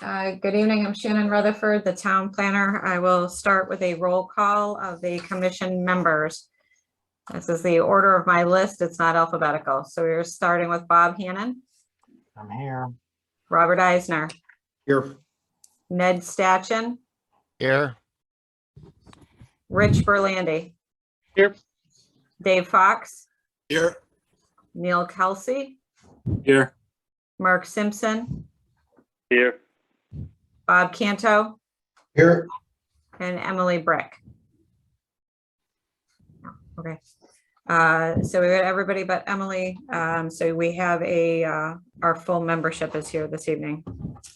Good evening. I'm Shannon Rutherford, the town planner. I will start with a roll call of the commission members. This is the order of my list. It's not alphabetical. So we're starting with Bob Hannon, I'm here. Robert Eisner, Here. Ned Stachin, Here. Rich Berlandy. Here. Dave Fox, Here. Neil Kelsey, Here. Mark Simpson, Here. Bob Canto, Here. and Emily Brick. Okay. So we got everybody but Emily. So we have our full membership is here this evening,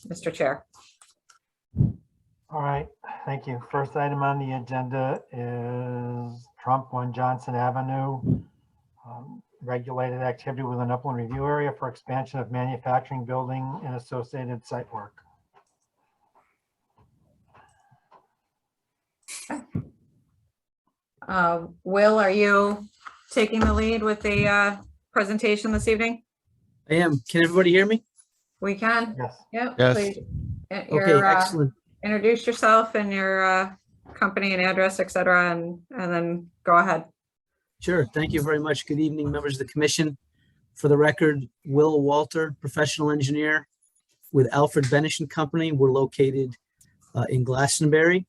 Mr. Chair. All right, thank you. First item on the agenda is Trump 1 Johnson Avenue. Regulated activity with an upland review area for expansion of manufacturing building and associated site work. Will, are you taking the lead with the presentation this evening? I am. Can everybody hear me? We can. Yes. Yep. Yes. Please. Okay, excellent. Introduce yourself and your company and address, etc., and then go ahead. Sure. Thank you very much. Good evening, members of the commission. For the record, Will Walter, professional engineer with Alfred Benish and Company. We're located in Glastonbury.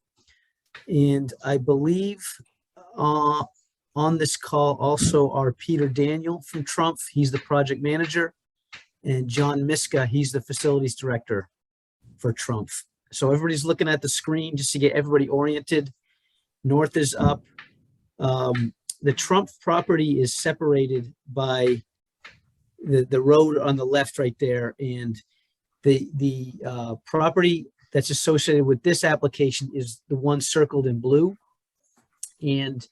And I believe on this call also are Peter Daniel from Trump. He's the project manager. And John Miska, he's the facilities director for Trump. So everybody's looking at the screen just to get everybody oriented. North is up. The Trump property is separated by the road on the left right there. And the property that's associated with this application is the one circled in blue. And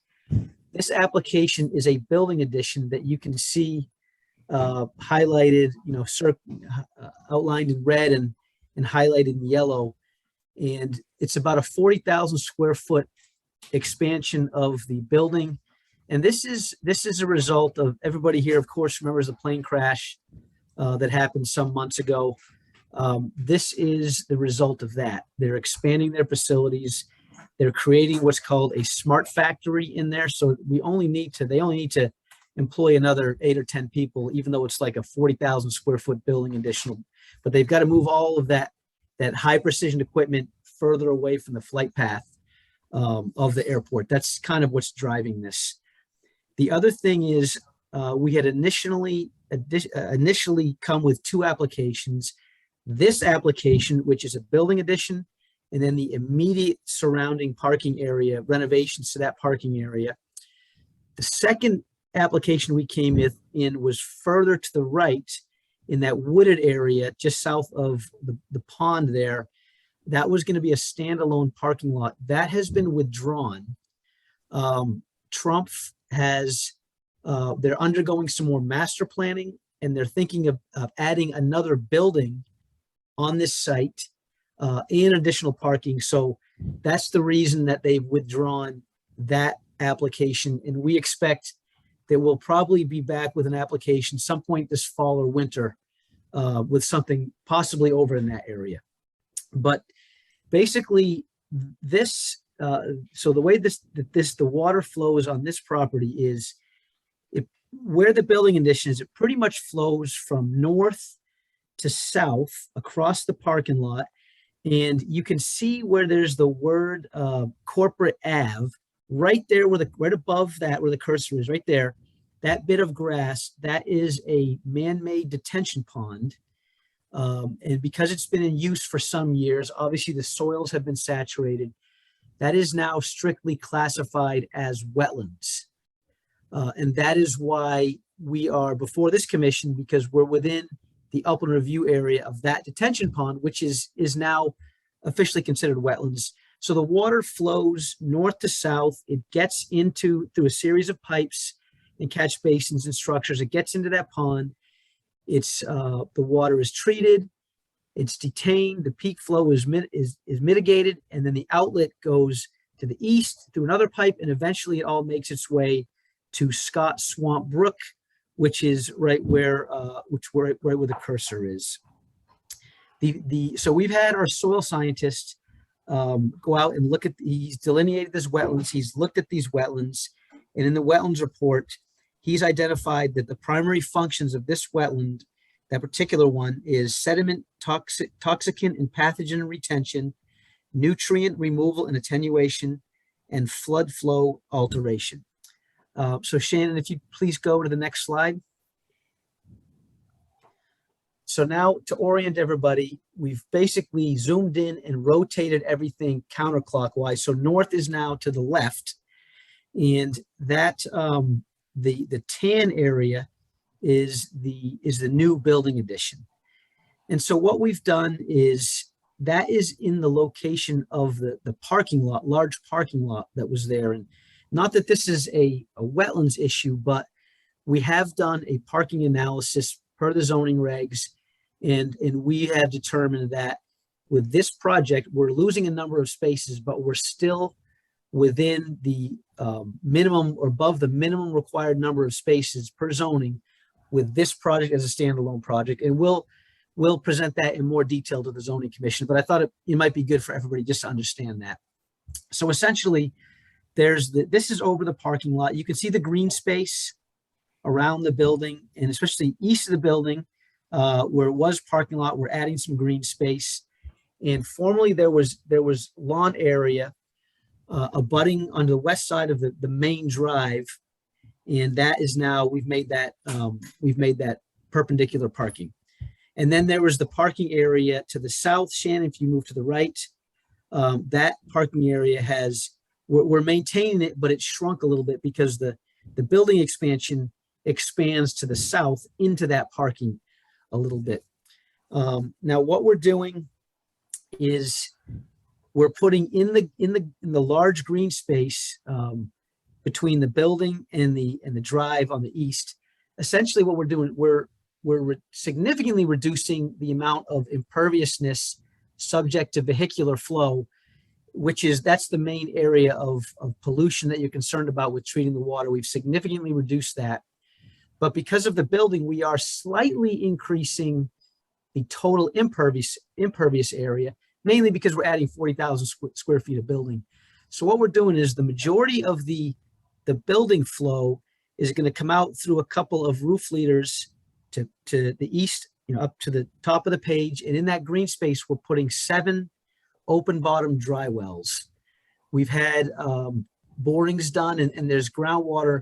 this application is a building addition that you can see highlighted, outlined in red and highlighted in yellow. And it's about a 40,000 square foot expansion of the building. And this is a result of, everybody here, of course, remembers the plane crash that happened some months ago. This is the result of that. They're expanding their facilities. They're creating what's called a smart factory in there. So they only need to employ another 8 or 10 people, even though it's like a 40,000 square foot building additional. But they've got to move all of that high precision equipment further away from the flight path of the airport. That's kind of what's driving this. The other thing is we had initially come with 2 applications. This application, which is a building addition, and then the immediate surrounding parking area, renovations to that parking area. The second application we came in was further to the right in that wooded area just south of the pond there. That was going to be a standalone parking lot. That has been withdrawn. Trump has, they're undergoing some more master planning, and they're thinking of adding another building on this site and additional parking. So that's the reason that they've withdrawn that application. And we expect that we'll probably be back with an application some point this fall or winter with something possibly over in that area. But basically this, so the way the water flows on this property is where the building addition is, it pretty much flows from north to south across the parking lot. And you can see where there's the word Corporate Ave right there, right above that, where the cursor is right there. That bit of grass, that is a man-made detention pond. And because it's been in use for some years, obviously the soils have been saturated. That is now strictly classified as wetlands. And that is why we are before this commission, because we're within the upland review area of that detention pond, which is now officially considered wetlands. So the water flows north to south. It gets through a series of pipes and catch basins and structures. It gets into that pond. The water is treated. It's detained. The peak flow is mitigated, and then the outlet goes to the east through another pipe, and eventually it all makes its way to Scott Swamp Brook, which is right where the cursor is. So we've had our soil scientists go out and look at, he's delineated this wetlands, he's looked at these wetlands, and in the wetlands report, he's identified that the primary functions of this wetland, that particular one, is sediment, toxicant and pathogen retention, nutrient removal and attenuation, and flood flow alteration. So Shannon, if you please go to the next slide. So now, to orient everybody, we've basically zoomed in and rotated everything counterclockwise. So north is now to the left, and that the tan area is the new building addition. And so what we've done is that is in the location of the parking lot, large parking lot that was there. And not that this is a wetlands issue, but we have done a parking analysis per the zoning regs. And we have determined that with this project, we're losing a number of spaces, but we're still within the minimum or above the minimum required number of spaces per zoning with this project as a standalone project. And we'll present that in more detail to the zoning commission, but I thought it might be good for everybody just to understand that. So essentially, this is over the parking lot. You can see the green space around the building, and especially east of the building, where it was parking lot, we're adding some green space. And formerly there was lawn area abutting on the west side of the main drive, and that is now we've made that perpendicular parking. And then there was the parking area to the south. Shannon, if you move to the right, that parking area we're maintaining it, but it's shrunk a little bit because the building expansion expands to the south into that parking a little bit. Now what we're doing is we're putting in the large green space between the building and the drive on the east. Essentially what we're doing, we're significantly reducing the amount of imperviousness subject to vehicular flow, that's the main area of pollution that you're concerned about with treating the water. We've significantly reduced that. But because of the building, we are slightly increasing the total impervious area, mainly because we're adding 40,000 square feet of building. So what we're doing is the majority of the building flow is going to come out through a couple of roof leaders to the east, up to the top of the page. And in that green space, we're putting 7 open bottom dry wells. We've had borings done, and there's groundwater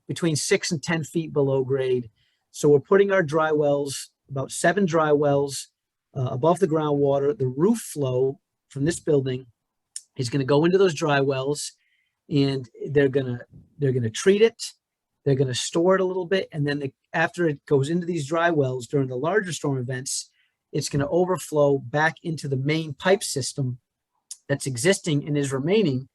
between 6 and 10 feet below grade. So we're putting our dry wells, about 7 dry wells above the groundwater. The roof flow from this building is going to go into those dry wells, and they're going to treat it. They're going to store it a little bit. And then after it goes into these dry wells during the larger storm events, it's going to overflow back into the main pipe system that's existing and is remaining,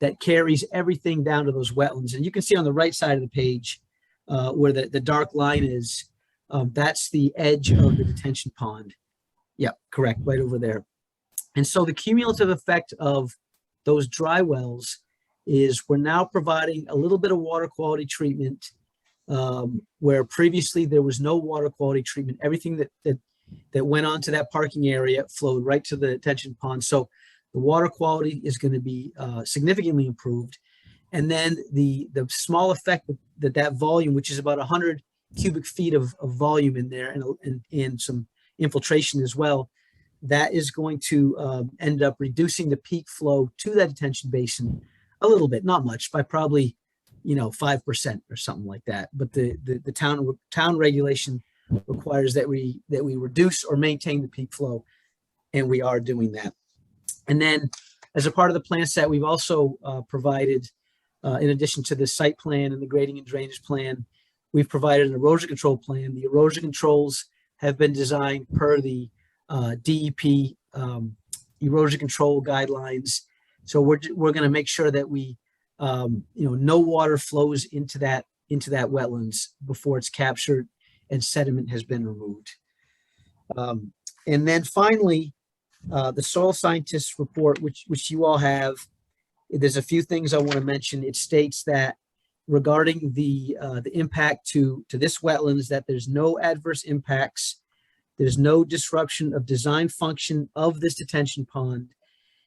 that carries everything down to those wetlands. And you can see on the right side of the page where the dark line is, that's the edge of the detention pond. Yeah, correct, right over there. And so the cumulative effect of those dry wells is we're now providing a little bit of water quality treatment where previously there was no water quality treatment. Everything that went onto that parking area flowed right to the detention pond. So the water quality is going to be significantly improved. And then the small effect that volume, which is about 100 cubic feet of volume in there and some infiltration as well, that is going to end up reducing the peak flow to that detention basin a little bit, not much, by probably 5% or something like that. But the town regulation requires that we reduce or maintain the peak flow, and we are doing that. And then as a part of the plan set, we've also provided, in addition to the site plan and the grading and drainage plan, we've provided an erosion control plan. The erosion controls have been designed per the DEP erosion control guidelines. So we're going to make sure that we, no water flows into that wetlands before it's captured and sediment has been removed. And then finally, the soil scientists report, which you all have, there's a few things I want to mention. It states that regarding the impact to this wetlands, that there's no adverse impacts there's no disruption of design function of this detention pond,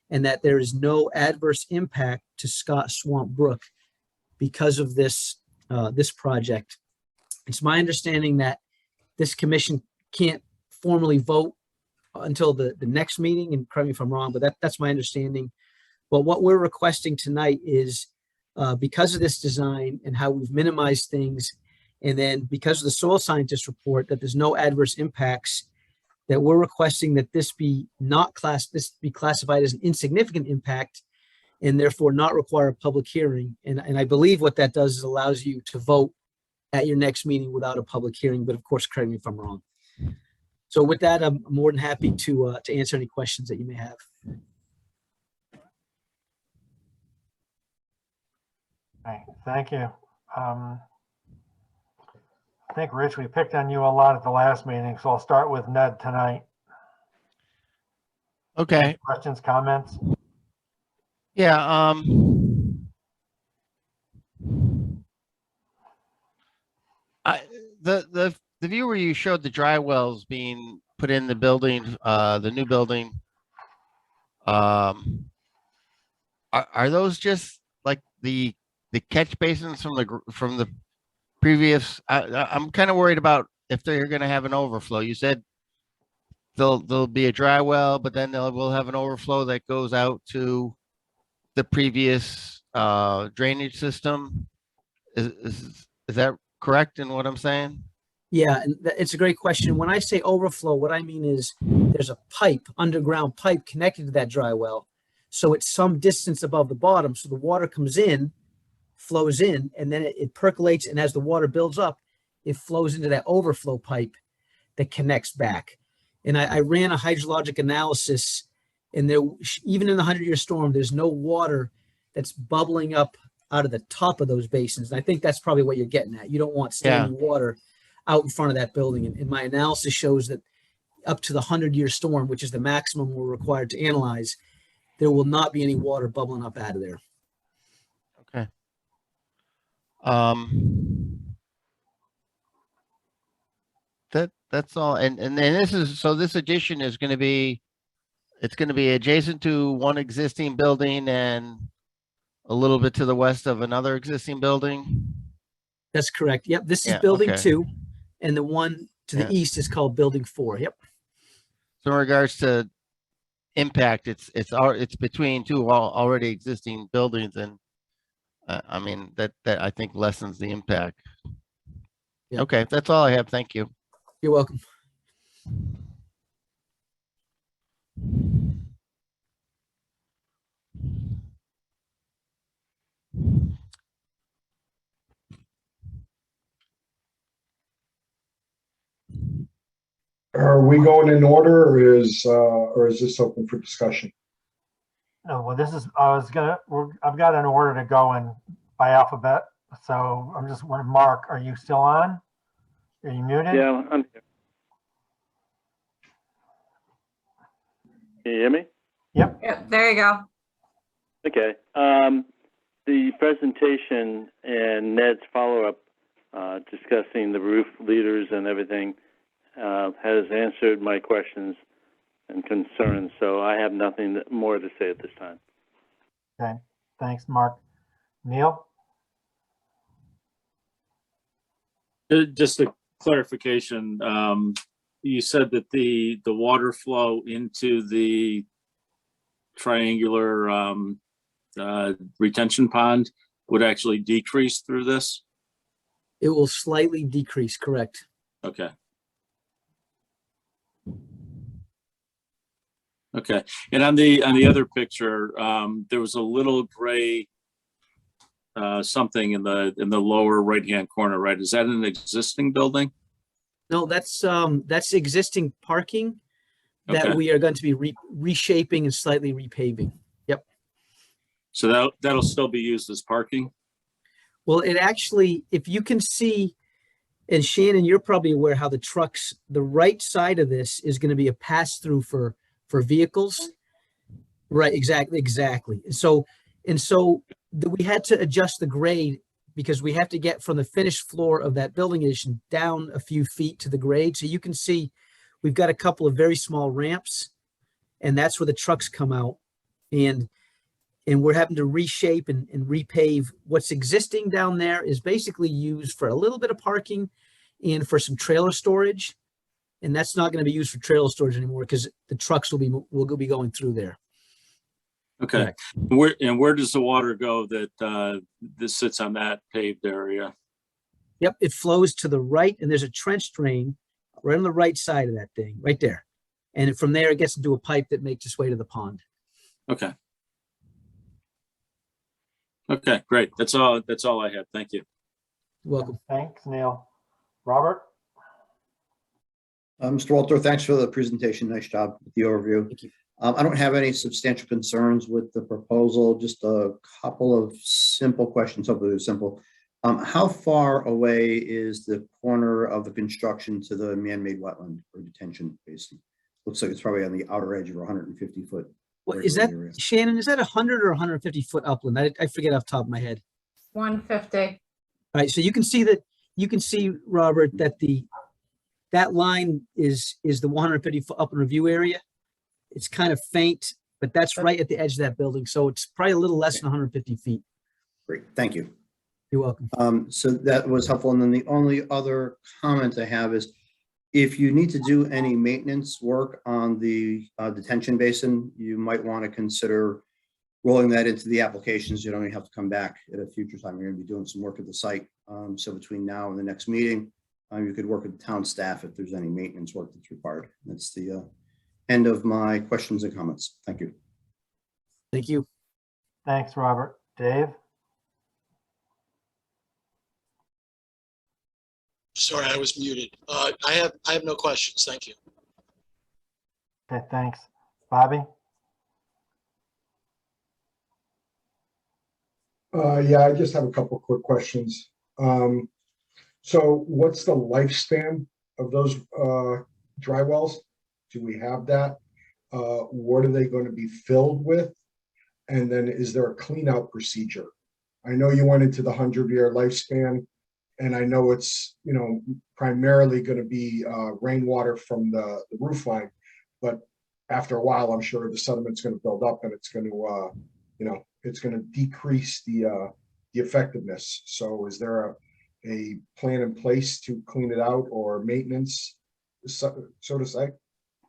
and that there is no adverse impact to Scott Swamp Brook because of this project. It's my understanding that this commission can't formally vote until the next meeting, and correct me if I'm wrong, but that's my understanding. But what we're requesting tonight is because of this design and how we've minimized things, and then because of the soil scientist report that there's no adverse impacts, that we're requesting that this be classified as an insignificant impact and therefore not require a public hearing. And I believe what that does is allows you to vote at your next meeting without a public hearing, but of course, correct me if I'm wrong. So with that, I'm more than happy to answer any questions that you may have. Okay, thank you. I think, Rich, we picked on you a lot at the last meeting, so I'll start with Ned tonight. Okay. Questions, comments? Yeah. The view where you showed the dry wells being put in the building, the new building, are those just like the catch basins from the previous? I'm kind of worried about if they're going to have an overflow. You said there'll be a dry well, but then we'll have an overflow that goes out to the previous drainage system. Is that correct in what I'm saying? Yeah, and it's a great question. When I say overflow, what I mean is there's a pipe, underground pipe connected to that dry well. So it's some distance above the bottom. So the water comes in, flows in, and then it percolates. And as the water builds up, it flows into that overflow pipe that connects back. And I ran a hydrologic analysis, and there, even in the 100-year storm, there's no water that's bubbling up out of the top of those basins. And I think that's probably what you're getting at. You don't want standing water out in front of that building. And my analysis shows that up to the 100-year storm, which is the maximum we're required to analyze, there will not be any water bubbling up out of there. Okay. That's all. And this is, so this addition is going to be, it's going to be adjacent to one existing building and a little bit to the west of another existing building. That's correct. Yep. This is Yeah, building okay. 2, and the one to the east is called building 4. Yep. So in regards to impact, it's between two already existing buildings, and I mean that I think lessens the impact. Yeah. Okay, that's all I have. Thank you. You're welcome. Are we going in order, or is this open for discussion? No, well, this is, I've got an order to go in by alphabet. So I'm just wondering, Mark, are you still on? Are you muted? Yeah, I'm here. Can you hear me? Yep. Yep, there you go. Okay. The presentation and Ned's follow-up discussing the roof leaders and everything has answered my questions and concerns, so I have nothing more to say at this time. Okay, thanks, Mark. Neil? Just a clarification. You said that the water flow into the triangular retention pond would actually decrease through this? It will slightly decrease, correct. Okay. Okay. And on the other picture, there was a little gray something in the lower right-hand corner, right? Is that an existing building? No, that's existing parking that Okay. we are going to be reshaping and slightly repaving. Yep. So that'll still be used as parking? Well, it actually, if you can see, and Shannon, you're probably aware how the trucks, the right side of this is going to be a pass-through for vehicles. Right, exactly. And so we had to adjust the grade because we have to get from the finished floor of that building addition down a few feet to the grade. So you can see we've got a couple of very small ramps, and that's where the trucks come out. And we're having to reshape and repave. What's existing down there is basically used for a little bit of parking and for some trailer storage. And that's not going to be used for trailer storage anymore because the trucks will be going through there. Okay. Correct. Where does the water go that this sits on that paved area? Yep, it flows to the right, and there's a trench drain right on the right side of that thing, right there. And from there, it gets into a pipe that makes its way to the pond. Okay. Okay, great. That's all I have. Thank you. You're welcome. Thanks, Neil. Robert? Mr. Walter, thanks for the presentation. Nice job with the overview. Thank you. I don't have any substantial concerns with the proposal, just a couple of simple questions, hopefully they're simple. How far away is the corner of the construction to the man-made wetland or detention basin? Looks like it's probably on the outer edge of 150-foot. What is that, Shannon? Is that 100 or 150-foot upland? I forget off the top of my head. 150. All right, so you can see, Robert, that that line is the 150-foot upland review area. It's kind of faint, but that's right at the edge of that building. So it's probably a little less than 150 feet. Great, thank you. You're welcome. So that was helpful. And then the only other comment I have is if you need to do any maintenance work on the detention basin, you might want to consider rolling that into the applications. You don't even have to come back at a future time. You're going to be doing some work at the site. So between now and the next meeting, you could work with the town staff if there's any maintenance work that's required. That's the end of my questions and comments. Thank you. Thank you. Thanks, Robert. Dave? Sorry, I was muted. I have no questions. Thank you. Okay, thanks. Bobby? Yeah, I just have a couple quick questions. So what's the lifespan of those dry wells? Do we have that? What are they going to be filled with? And then is there a clean out procedure? I know you went into the 100-year lifespan, and I know it's, primarily going to be rainwater from the roof line, but after a while, I'm sure the sediment's going to build up and it's going to, it's going to decrease the effectiveness. So is there a plan in place to clean it out or maintenance, so to say?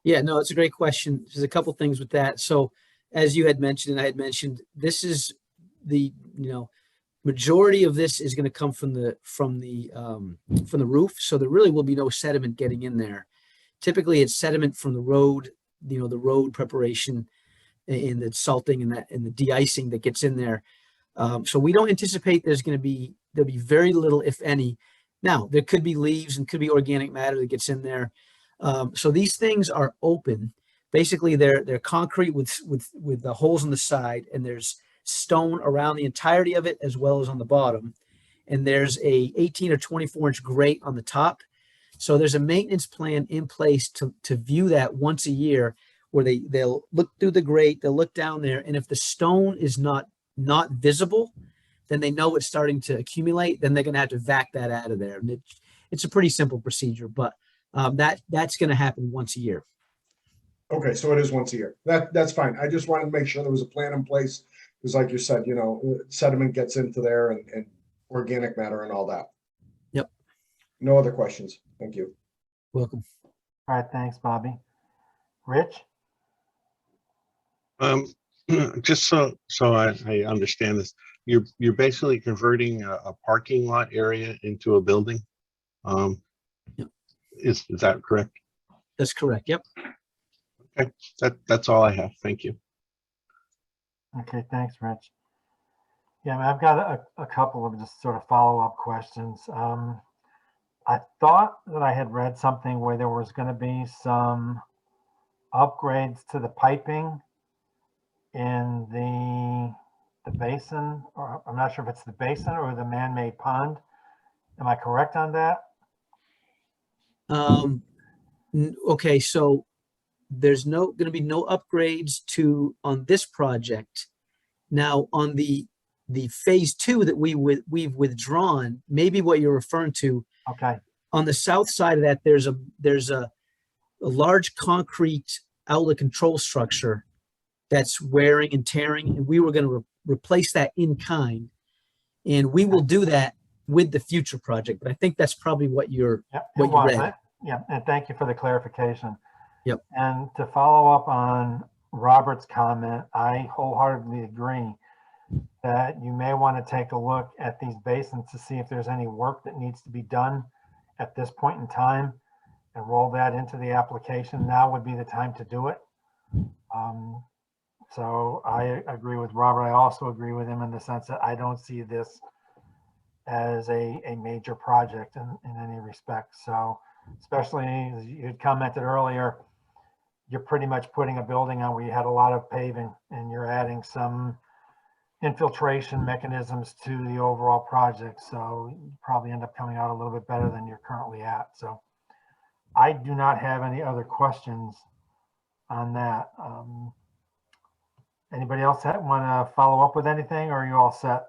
Yeah, no, it's a great question. There's a couple things with that. So as you had mentioned, and I had mentioned, this is the, majority of this is going to come from the roof. So there really will be no sediment getting in there. Typically it's sediment from the road, the road preparation and the salting and the de-icing that gets in there. So we don't anticipate there'll be very little, if any. Now there could be leaves and could be organic matter that gets in there. So these things are open. Basically they're concrete with the holes on the side, and there's stone around the entirety of it as well as on the bottom. And there's a 18 or 24 inch grate on the top. So there's a maintenance plan in place to view that once a year, where they'll look through the grate, they'll look down there. And if the stone is not visible, then they know it's starting to accumulate. Then they're going to have to vac that out of there. And it's a pretty simple procedure, but that's going to happen once a year. Okay, so it is once a year. That's fine. I just wanted to make sure there was a plan in place, because like you said, sediment gets into there and organic matter and all that. Yep. No other questions. Thank you. Welcome. All right, thanks, Bobby. Rich? Just so I understand this, you're basically converting a parking lot area into a building. Yep. Is that correct? That's correct. Yep. Okay, that's all I have. Thank you. Okay, thanks, Rich. Yeah, I've got a couple of just sort of follow-up questions. I thought that I had read something where there was going to be some upgrades to the piping in the basin, or I'm not sure if it's the basin or the man-made pond. Am I correct on that? Okay, so there's going to be no upgrades on this project. Now on the phase 2 that we've withdrawn, maybe what you're referring to. Okay. On the south side of that, there's a large concrete outlet control structure that's wearing and tearing, and we were going to replace that in kind. And we will do that with the future project, but I think that's probably what you're, Yeah, what you read. Yeah, and thank you for the clarification. Yep. And to follow up on Robert's comment, I wholeheartedly agree that you may want to take a look at these basins to see if there's any work that needs to be done at this point in time and roll that into the application. Now would be the time to do it. So I agree with Robert. I also agree with him in the sense that I don't see this as a major project in any respect. So especially as you had commented earlier, you're pretty much putting a building on where you had a lot of paving and you're adding some infiltration mechanisms to the overall project. So you probably end up coming out a little bit better than you're currently at. So I do not have any other questions on that. Anybody else want to follow up with anything, or are you all set?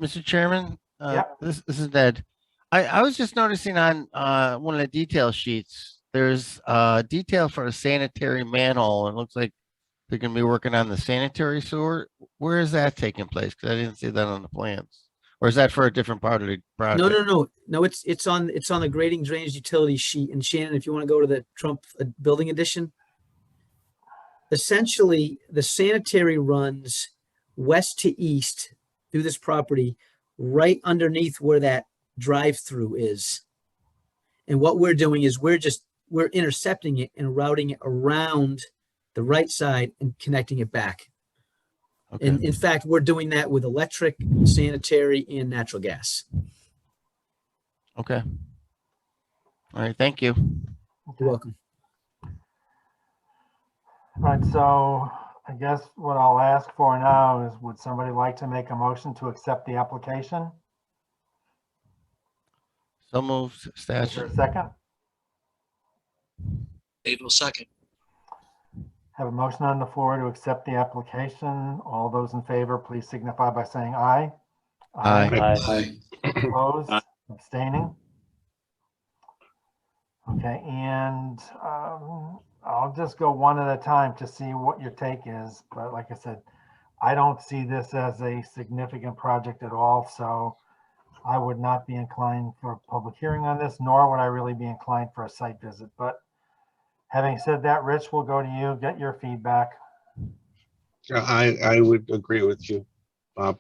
Mr. Chairman, Yep. this is Ned. I was just noticing on one of the detail sheets, there's a detail for a sanitary manhole. It looks like they're going to be working on the sanitary sewer. Where is that taking place? Because I didn't see that on the plans. Or is that for a different part of the project? No. It's on the grading drainage utility sheet. And Shannon, if you want to go to the Trump building edition, essentially the sanitary runs west to east through this property, right underneath where that drive-through is. And what we're doing is we're intercepting it and routing it around the right side and connecting it back. Okay. And in fact, we're doing that with electric, sanitary, and natural gas. Okay. All right. Thank you. You're welcome. Right, so I guess what I'll ask for now is, would somebody like to make a motion to accept the application? So moved. Is there Statute. a second? Dave will second. Have a motion on the floor to accept the application. All those in favor, please signify by saying aye. Aye. Aye. Opposed, Aye. abstaining? Okay, and I'll just go one at a time to see what your take is. But like I said, I don't see this as a significant project at all. So I would not be inclined for a public hearing on this, nor would I really be inclined for a site visit. But having said that, Rich, we'll go to you, get your feedback. I would agree with you, Bob.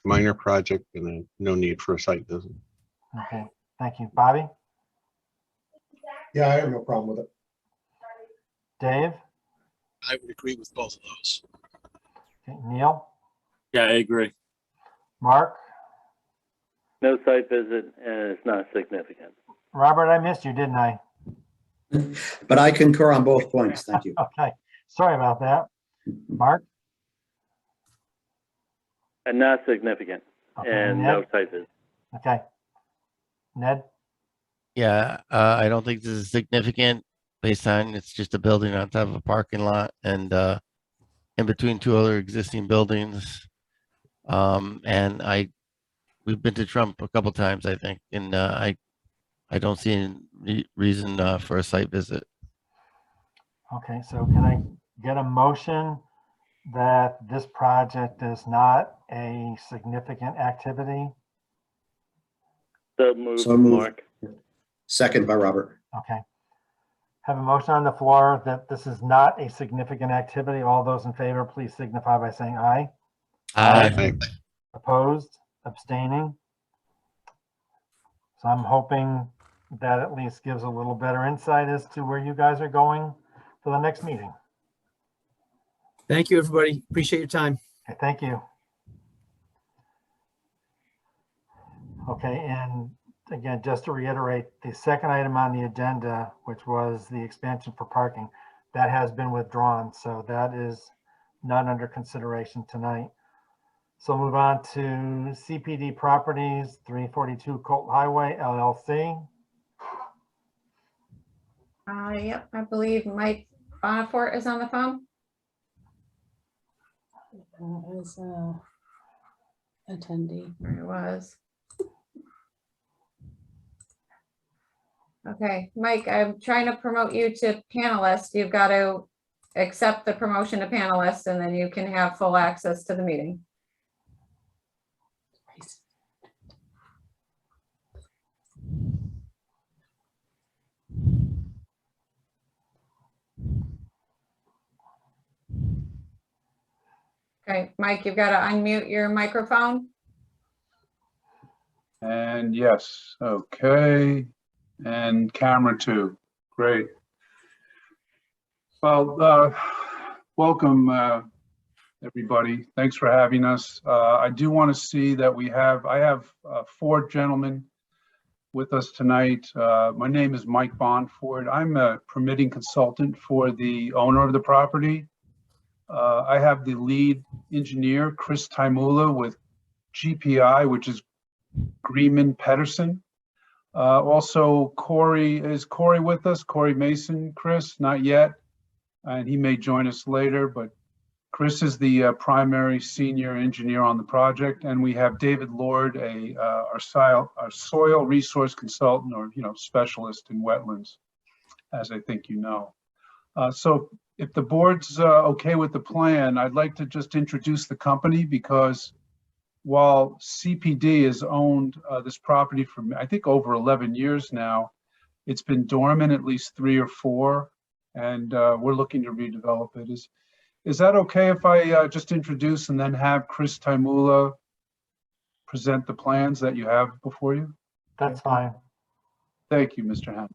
Minor project and no need for a site visit. Okay, thank you. Bobby? Yeah, I have no problem with it. Dave? I would agree with both of those. Okay, Neil? Yeah, I agree. Mark? No site visit, and it's not significant. Robert, I missed you, didn't I? But I concur on both points. Thank you. Okay, sorry about that. Mark? And not significant, Okay, and Ned? no site visit. Okay. Ned? Yeah, I don't think this is significant based on it's just a building on top of a parking lot and in between two other existing buildings. And we've been to Trump a couple times, I think, and I don't see any reason for a site visit. Okay, so can I get a motion that this project is not a significant activity? So moved, So moved. Mark. Second by Robert. Okay. Have a motion on the floor that this is not a significant activity. All those in favor, please signify by saying aye. Aye. Opposed, abstaining. So I'm hoping that at least gives a little better insight as to where you guys are going for the next meeting. Thank you, everybody. Appreciate your time. Okay, thank you. Okay, and again, just to reiterate, the second item on the agenda, which was the expansion for parking, that has been withdrawn. So that is not under consideration tonight. So move on to CPD Properties, 342 Colt Highway LLC. Yep, I believe Mike Bonifort is on the phone. As a attendee. There he was. Okay, Mike, I'm trying to promote you to panelist. You've got to accept the promotion to panelist and then you can have full access to the meeting. Okay, Mike, you've got to unmute your microphone. And yes, okay. And camera too. Great. Well, welcome, everybody. Thanks for having us. I do want to see that I have 4 gentlemen with us tonight. My name is Mike Bonford. I'm a permitting consultant for the owner of the property. I have the lead engineer, Chris Taimula, with GPI, which is Greenman Pedersen. Also, is Corey with us? Corey Mason, Chris? Not yet. And he may join us later, but Chris is the primary senior engineer on the project. And we have David Lord, our soil resource consultant, or specialist in wetlands, as I think you know. So if the board's okay with the plan, I'd like to just introduce the company, because while CPD has owned this property for, I think, over 11 years now, it's been dormant at least 3 or 4, and we're looking to redevelop it. Is that okay if I just introduce and then have Chris Taimula present the plans that you have before you? That's fine. Thank you, Mr. Hammond.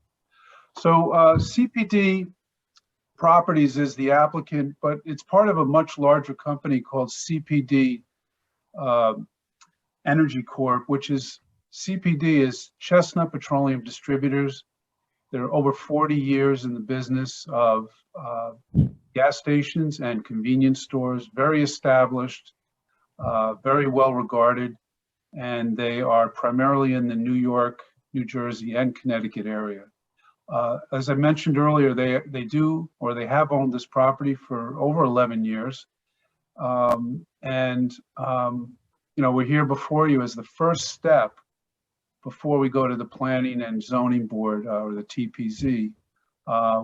So CPD Properties is the applicant, but it's part of a much larger company called CPD Energy Corp, which is CPD is Chestnut Petroleum Distributors. They're over 40 years in the business of gas stations and convenience stores, very established, very well regarded, and they are primarily in the New York, New Jersey, and Connecticut area. As I mentioned earlier, they have owned this property for over 11 years. We're here before you as the first step before we go to the Planning and Zoning Board, or the TPZ,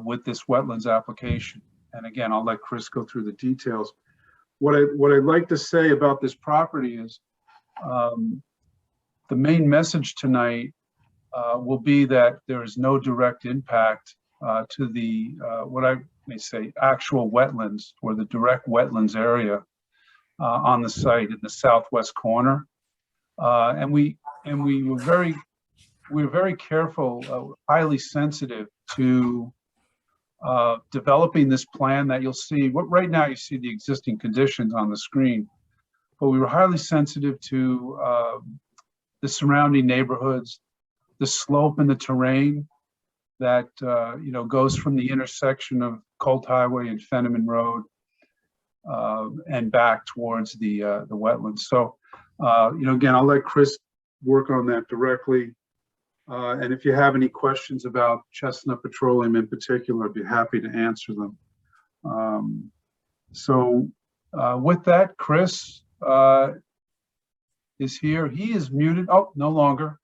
with this wetlands application. And again, I'll let Chris go through the details. What I'd like to say about this property is the main message tonight will be that there is no direct impact to the, what I may say, actual wetlands, or the direct wetlands area on the site in the southwest corner. And we were very careful, highly sensitive to developing this plan that you'll see. Right now you see the existing conditions on the screen, but we were highly sensitive to the surrounding neighborhoods, the slope and the terrain that goes from the intersection of Colt Highway and Fenneman Road and back towards the wetlands. So again, I'll let Chris work on that directly. And if you have any questions about Chestnut Petroleum in particular, I'd be happy to answer them. With that, Chris is here. He is muted. Oh, no longer.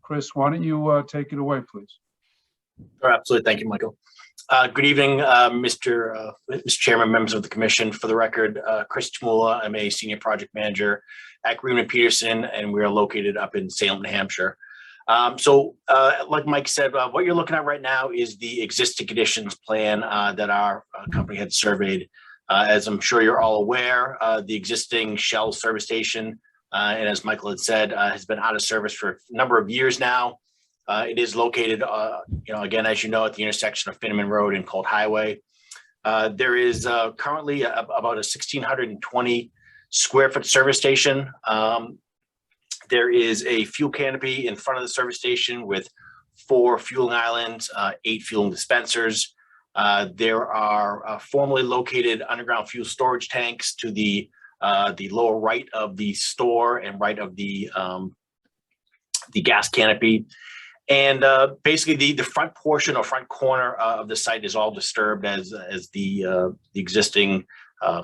Chris, why don't you take it away, please? Sure, absolutely. Thank you, Michael. Good evening, Mr. Chairman, members of the commission. For the record, Chris Taimula, I'm a senior project manager at Greenman Peterson, and we are located up in Salem, New Hampshire. Like Mike said, what you're looking at right now is the existing conditions plan that our company had surveyed. As I'm sure you're all aware, the existing Shell service station, and as Michael had said, has been out of service for a number of years now. It is located, again, as you know, at the intersection of Fenneman Road and Colt Highway. There is currently about a 1,620 square foot service station. There is a fuel canopy in front of the service station with 4 fueling islands, 8 fueling dispensers. There are formerly located underground fuel storage tanks to the lower right of the store and right of the gas canopy. And basically the front portion or front corner of the site is all disturbed as the existing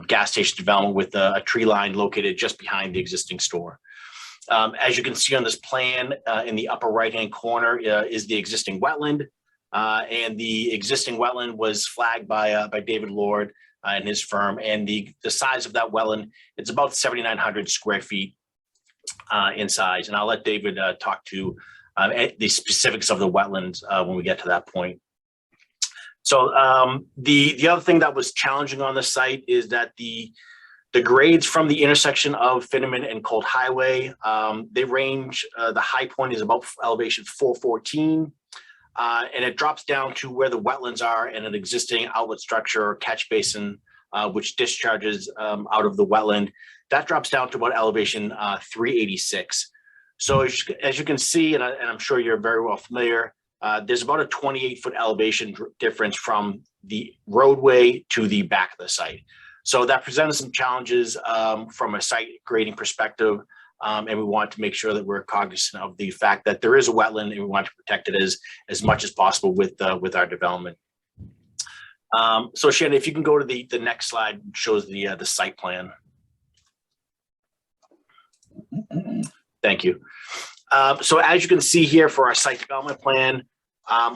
gas station development with a tree line located just behind the existing store. As you can see on this plan, in the upper right-hand corner is the existing wetland. And the existing wetland was flagged by David Lord and his firm. And the size of that wetland, it's about 7,900 square feet in size. And I'll let David talk to the specifics of the wetlands when we get to that point. So the other thing that was challenging on the site is that the grades from the intersection of Finneman and Cold Highway, they range, the high point is about elevation 414, and it drops down to where the wetlands are and an existing outlet structure or catch basin, which discharges out of the wetland. That drops down to about elevation 386. So as you can see, and I'm sure you're very well familiar, there's about a 28-foot elevation difference from the roadway to the back of the site. So that presented some challenges from a site grading perspective, and we want to make sure that we're cognizant of the fact that there is a wetland and we want to protect it as much as possible with our development. So Shannon, if you can go to the next slide, which shows the site plan. Thank you. So as you can see here for our site development plan,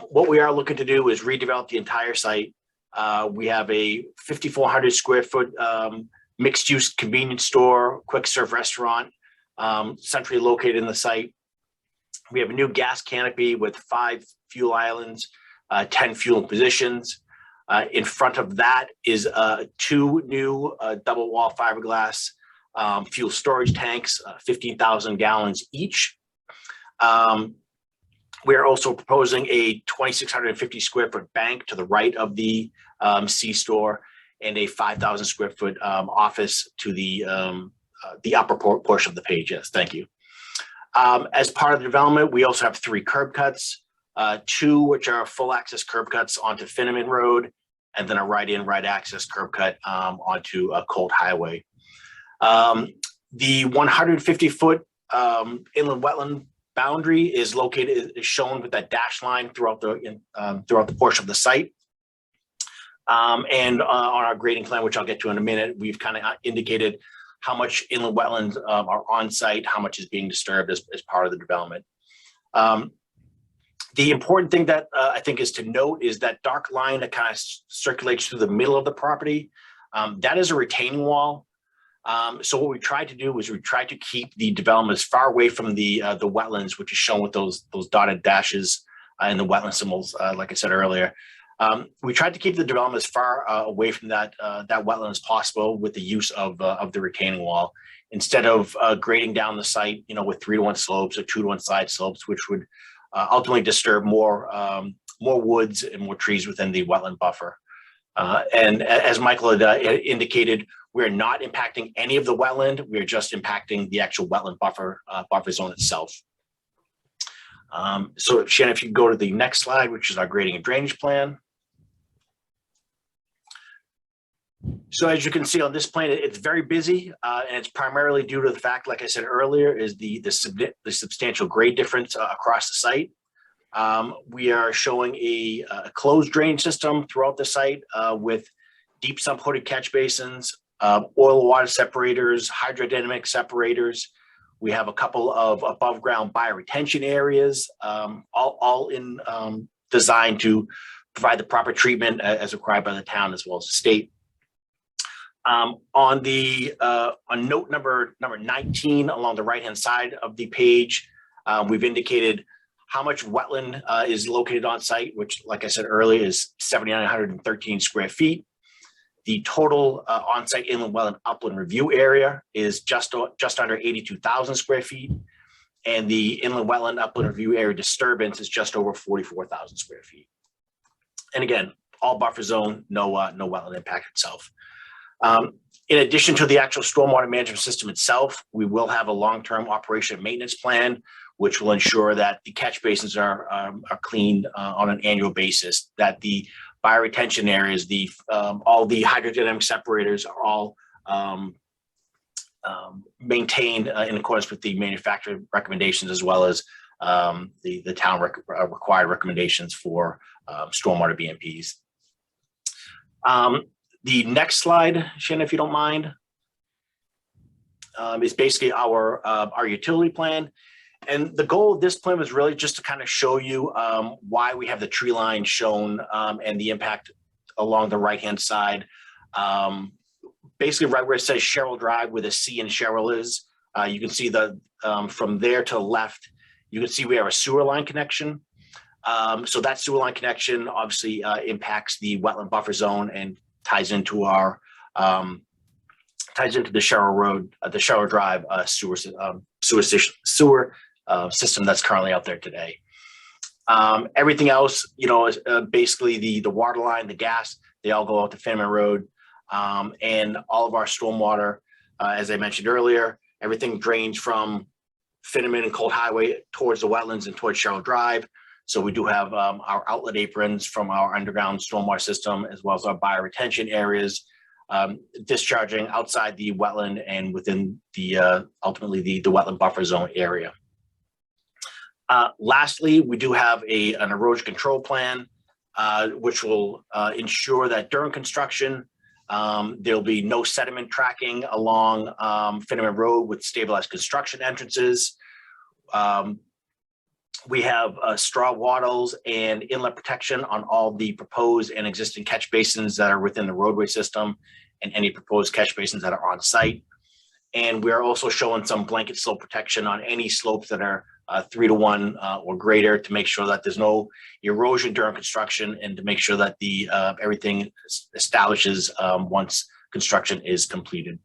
what we are looking to do is redevelop the entire site. We have a 5,400 square foot mixed use convenience store, quick serve restaurant, centrally located in the site. We have a new gas canopy with 5 fuel islands, 10 fueling positions. In front of that is 2 new double wall fiberglass fuel storage tanks, 15,000 gallons each. We are also proposing a 2,650 square foot bank to the right of the C-store and a 5,000 square foot office to the upper portion of the page. Yes, thank you. As part of the development, we also have 3 curb cuts, 2 which are full access curb cuts onto Finneman Road, and then a right-in, right-access curb cut onto Cold Highway. The 150-foot inland wetland boundary is shown with that dash line throughout the portion of the site. And on our grading plan, which I'll get to in a minute, we've kind of indicated how much inland wetlands are on site, how much is being disturbed as part of the development. The important thing that I think is to note is that dark line that kind of circulates through the middle of the property. That is a retaining wall. So what we tried to do was we tried to keep the development as far away from the wetlands, which is shown with those dotted dashes and the wetland symbols, like I said earlier. We tried to keep the development as far away from that wetland as possible with the use of the retaining wall, instead of grading down the site, with 3-to-1 slopes or 2-to-1 side slopes, which would ultimately disturb more woods and more trees within the wetland buffer. And as Michael had indicated, we're not impacting any of the wetland. We're just impacting the actual wetland buffer zone itself. So Shannon, if you can go to the next slide, which is our grading and drainage plan. So as you can see on this plan, it's very busy, and it's primarily due to the fact, like I said earlier, is the substantial grade difference across the site. We are showing a closed drainage system throughout the site with deep sump hooded catch basins, oil water separators, hydrodynamic separators. We have a couple of above ground bioretention areas, all in designed to provide the proper treatment as required by the town as well as the state. On note number 19 along the right hand side of the page, we've indicated how much wetland is located on site, which, like I said earlier, is 7,913 square feet. The total on-site inland wetland upland review area is just under 82,000 square feet, and the inland wetland upland review area disturbance is just over 44,000 square feet. And again, all buffer zone, no wetland impact itself. In addition to the actual stormwater management system itself, we will have a long-term operation and maintenance plan, which will ensure that the catch basins are cleaned on an annual basis, that the bioretention areas, all the hydrodynamic separators are all maintained in accordance with the manufacturer recommendations, as well as the town required recommendations for stormwater BMPs. The next slide, Shannon, if you don't mind. is basically our utility plan. And the goal of this plan was really just to kind of show you why we have the tree line shown and the impact along the right-hand side. Basically right where it says Sherrill Drive, where the C in Sherrill is, you can see from there to the left, you can see we have a sewer line connection. So that sewer line connection obviously impacts the wetland buffer zone and ties into the Sherrill Road, the Sherrill Drive sewer system that's currently out there today. Everything else, is basically the water line, the gas, they all go out to Finman Road, and all of our stormwater, as I mentioned earlier, everything drains from Finman and Cold Highway towards the wetlands and towards Sherrill Drive. So we do have our outlet aprons from our underground stormwater system, as well as our bioretention areas, discharging outside the wetland and within the ultimately the wetland buffer zone area. Lastly, we do have an erosion control plan, which will ensure that during construction, there'll be no sediment tracking along Finneman Road with stabilized construction entrances. We have straw wattles and inlet protection on all the proposed and existing catch basins that are within the roadway system and any proposed catch basins that are on site. And we are also showing some blanket slope protection on any slopes that are 3 to 1 or greater to make sure that there's no erosion during construction and to make sure that everything establishes once construction is completed.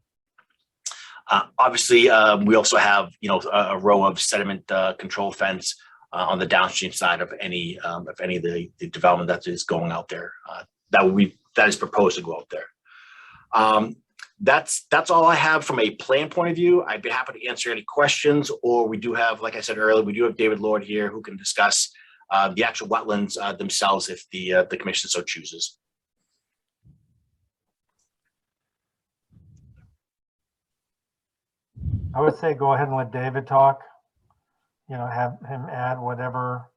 Obviously, we also have a row of sediment control fence on the downstream side of any of the development that is going out there. That is proposed to go out there. That's all I have from a plan point of view. I'd be happy to answer any questions, or we do have, like I said earlier, we do have David Lord here who can discuss the actual wetlands themselves if the commission so chooses. I would say go ahead and let David talk. Have him add whatever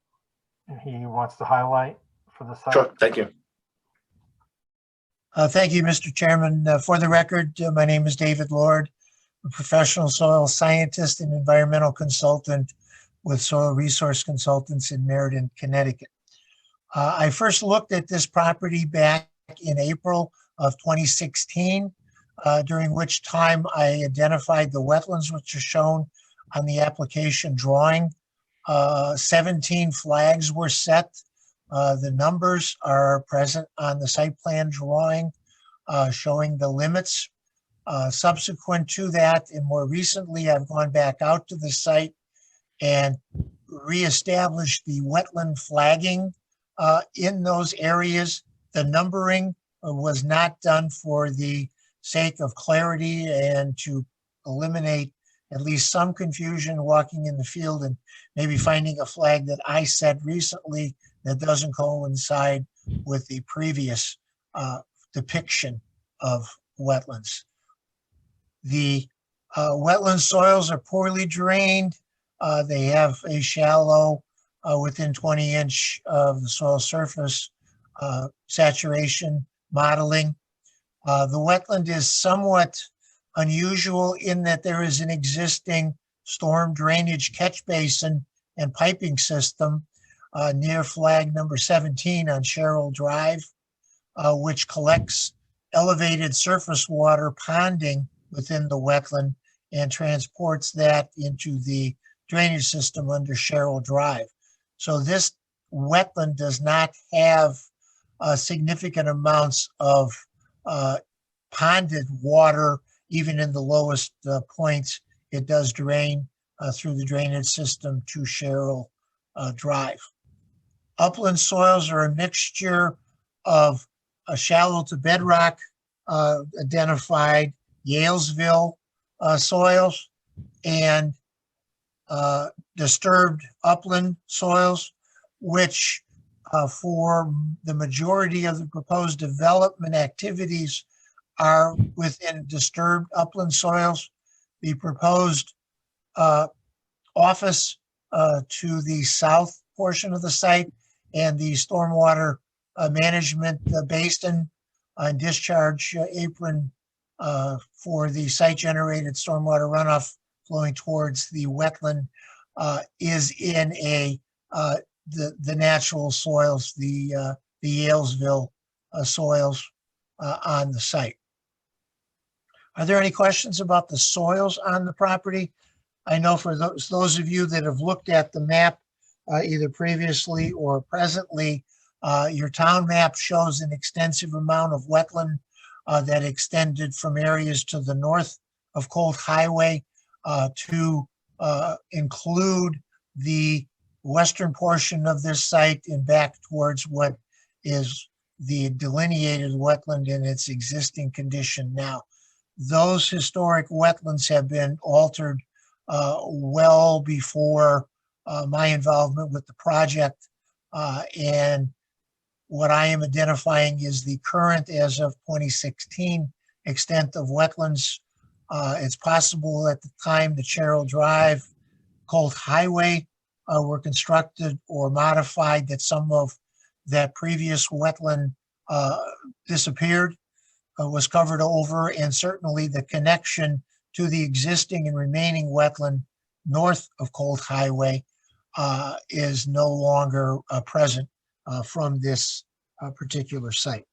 he wants to highlight for the site. Sure, thank you. Thank you, Mr. Chairman. For the record, my name is David Lord, a professional soil scientist and environmental consultant with Soil Resource Consultants in Meriden, Connecticut. I first looked at this property back in April of 2016, during which time I identified the wetlands which are shown on the application drawing. 17 flags were set. The numbers are present on the site plan drawing, showing the limits. Subsequent to that, and more recently, I've gone back out to the site and reestablished the wetland flagging in those areas. The numbering was not done for the sake of clarity and to eliminate at least some confusion walking in the field and maybe finding a flag that I set recently that doesn't coincide with the previous depiction of wetlands. The wetland soils are poorly drained. They have a shallow, within 20 inch of the soil surface saturation modeling. The wetland is somewhat unusual in that there is an existing storm drainage catch basin and piping system near flag number 17 on Sherrill Drive, which collects elevated surface water ponding within the wetland and transports that into the drainage system under Sherrill Drive. So this wetland does not have significant amounts of ponded water. Even in the lowest points, it does drain through the drainage system to Sherrill Drive. Upland soils are a mixture of shallow to bedrock identified Yalesville soils and disturbed upland soils, which for the majority of the proposed development activities are within disturbed upland soils. The proposed office to the south portion of the site and the stormwater management basin and discharge apron for the site-generated stormwater runoff flowing towards the wetland is in the natural soils, the Yalesville soils on the site. Are there any questions about the soils on the property? I know for those of you that have looked at the map, either previously or presently, your town map shows an extensive amount of wetland that extended from areas to the north of Colt Highway to include the western portion of this site and back towards what is the delineated wetland in its existing condition now. Those historic wetlands have been altered well before my involvement with the project. And what I am identifying is the current, as of 2016, extent of wetlands. It's possible at the time the Cheryl Drive, Colt Highway were constructed or modified, that some of that previous wetland disappeared, was covered over, and certainly the connection to the existing and remaining wetland north of Colt Highway is no longer present from this particular site.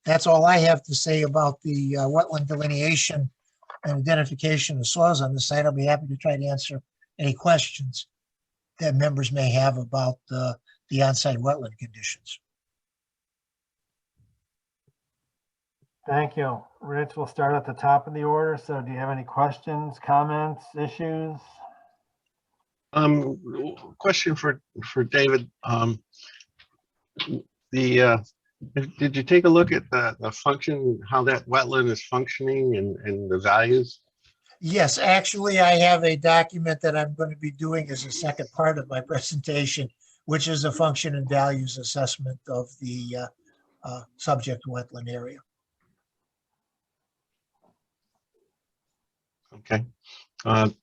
That's all I have to say about the wetland delineation and identification of soils on the site. I'll be happy to try to answer any questions that members may have about the on-site wetland conditions. Thank you. Rich, we'll start at the top of the order. So do you have any questions, comments, issues? Question for David. Did you take a look at the function, how that wetland is functioning and the values? Yes, actually, I have a document that I'm going to be doing as a second part of my presentation, which is a function and values assessment of the subject wetland area. Okay,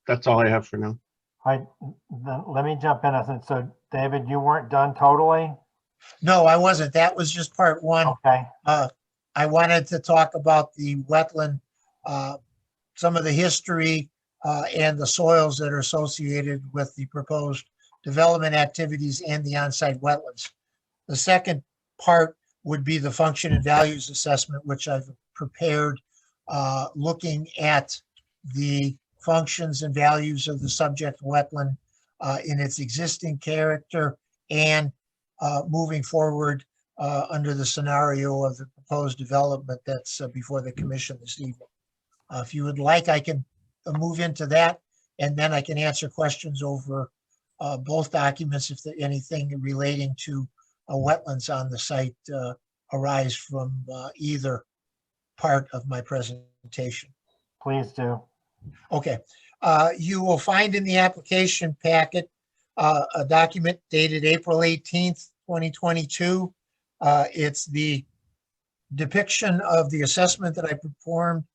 that's all I have for now. Then let me jump in. So David, you weren't done totally? No, I wasn't. That was just part one. Okay. I wanted to talk about the wetland, some of the history and the soils that are associated with the proposed development activities and the on-site wetlands. The second part would be the function and values assessment, which I've prepared looking at the functions and values of the subject wetland in its existing character and moving forward under the scenario of the proposed development that's before the commission this evening. If you would like, I can move into that, and then I can answer questions over both documents if anything relating to wetlands on the site arise from either part of my presentation. Please do. Okay. You will find in the application packet a document dated April 18th, 2022. It's the depiction of the assessment that I performed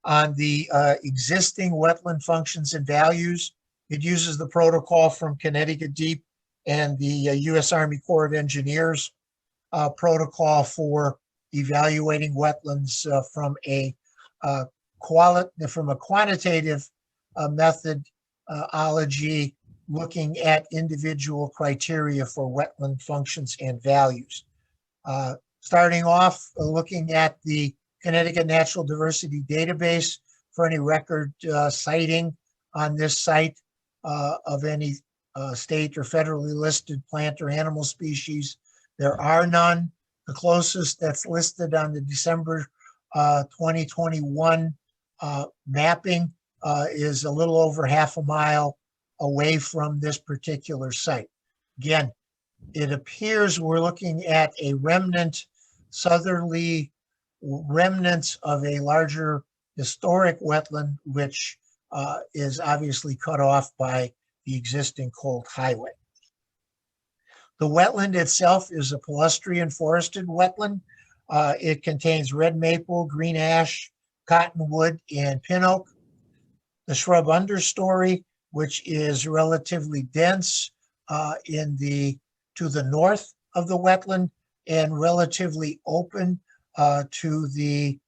on the existing wetland functions and values. It uses the protocol from Connecticut Deep and the U.S. Army Corps of Engineers protocol for evaluating wetlands from a quantitative methodology, looking at individual criteria for wetland functions and values. Starting off, looking at the Connecticut Natural Diversity Database for any record sighting on this site of any state or federally listed plant or animal species. There are none. The closest that's listed on the December 2021 mapping is a little over half a mile away from this particular site. Again, it appears we're looking at a remnant, southerly remnants of a larger historic wetland, which is obviously cut off by the existing Colt Highway. The wetland itself is a palustrian forested wetland. It contains red maple, green ash, cottonwood, and pin oak. The shrub understory, which is relatively dense to the north of the wetland and relatively open to the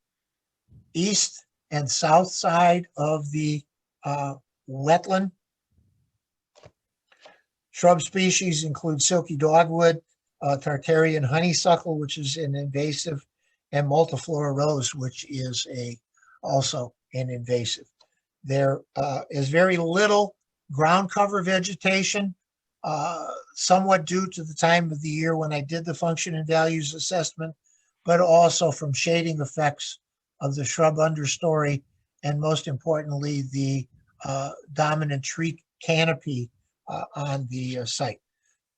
east and south side of the wetland. Shrub species include silky dogwood, Tartarian honeysuckle, which is an invasive, and multiflora rose, which is also an invasive. There is very little ground cover vegetation, somewhat due to the time of the year when I did the function and values assessment, but also from shading effects of the shrub understory, and most importantly, the dominant tree canopy on the site.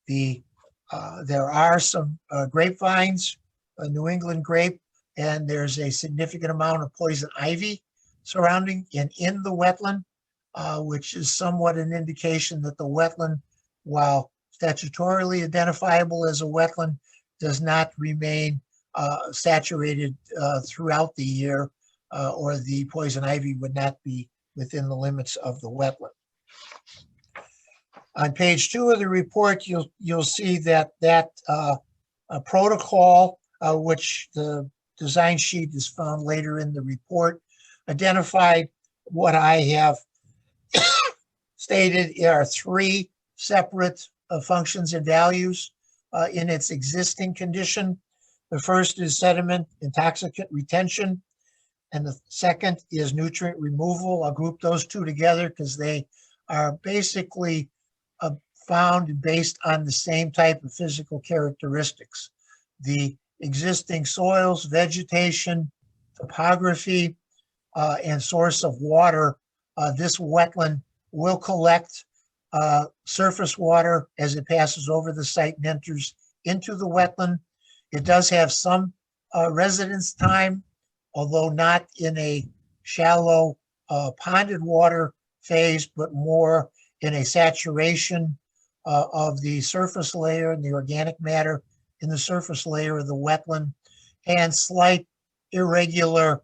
There are some grapevines, New England grape, and there's a significant amount of poison ivy surrounding and in the wetland, which is somewhat an indication that the wetland, while statutorily identifiable as a wetland, does not remain saturated throughout the year, or the poison ivy would not be within the limits of the wetland. On page 2 of the report, you'll see that a protocol, which the design sheet is found later in the report, identified what I have stated are 3 separate functions and values in its existing condition. The first is sediment intoxicant retention, and the second is nutrient removal. I'll group those 2 together because they are basically found based on the same type of physical characteristics. The existing soils, vegetation, topography, and source of water. This wetland will collect surface water as it passes over the site and enters into the wetland. It does have some residence time, although not in a shallow ponded water phase, but more in a saturation of the surface layer and the organic matter in the surface layer of the wetland, and slight irregular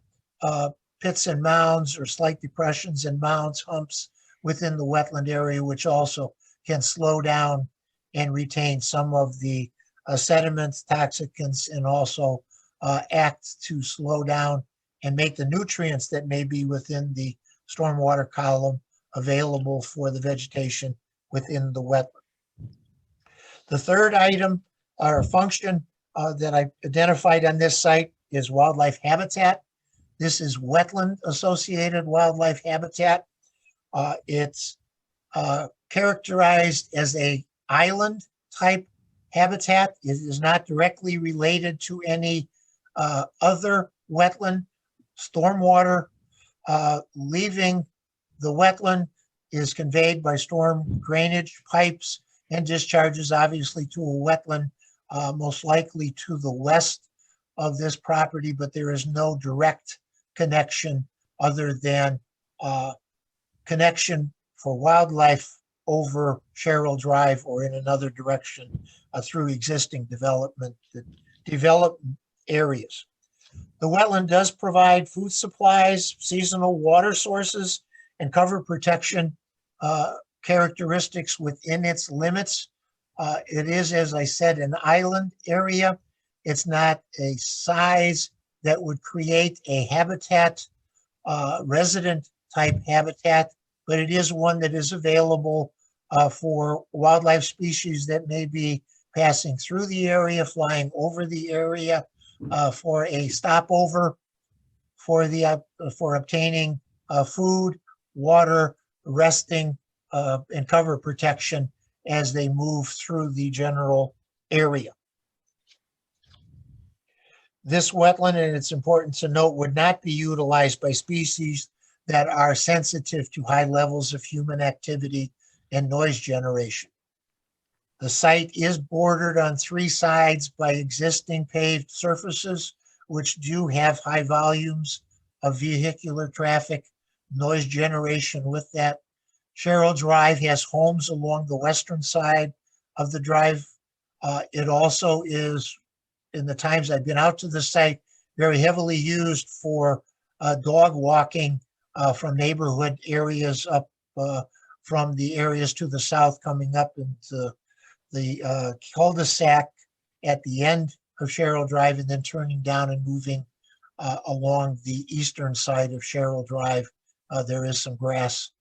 pits and mounds, or slight depressions and mounds, humps within the wetland area, which also can slow down and retain some of the sediments, toxicants, and also act to slow down and make the nutrients that may be within the stormwater column available for the vegetation within the wetland. The third item or function that I identified on this site is wildlife habitat. This is wetland associated wildlife habitat. It's characterized as a island type habitat. It is not directly related to any other wetland. Stormwater leaving the wetland is conveyed by storm drainage pipes and discharges obviously to a wetland, most likely to the west of this property, but there is no direct connection other than connection for wildlife over Sherrill Drive or in another direction through existing development areas. The wetland does provide food supplies, seasonal water sources, and cover protection characteristics within its limits. It is, as I said, an island area. It's not a size that would create a habitat, resident type habitat, but it is one that is available for wildlife species that may be passing through the area, flying over the area, for a stopover, for obtaining food, water, resting, and cover protection as they move through the general area. This wetland, and it's important to note, would not be utilized by species that are sensitive to high levels of human activity and noise generation. The site is bordered on 3 sides by existing paved surfaces, which do have high volumes of vehicular traffic, noise generation with that. Sherrill Drive has homes along the western side of the drive. It also is, in the times I've been out to the site, very heavily used for dog walking from neighborhood areas up from the areas to the south, coming up into the cul-de-sac at the end of Sherrill Drive and then turning down and moving along the eastern side of Sherrill Drive. There is some grass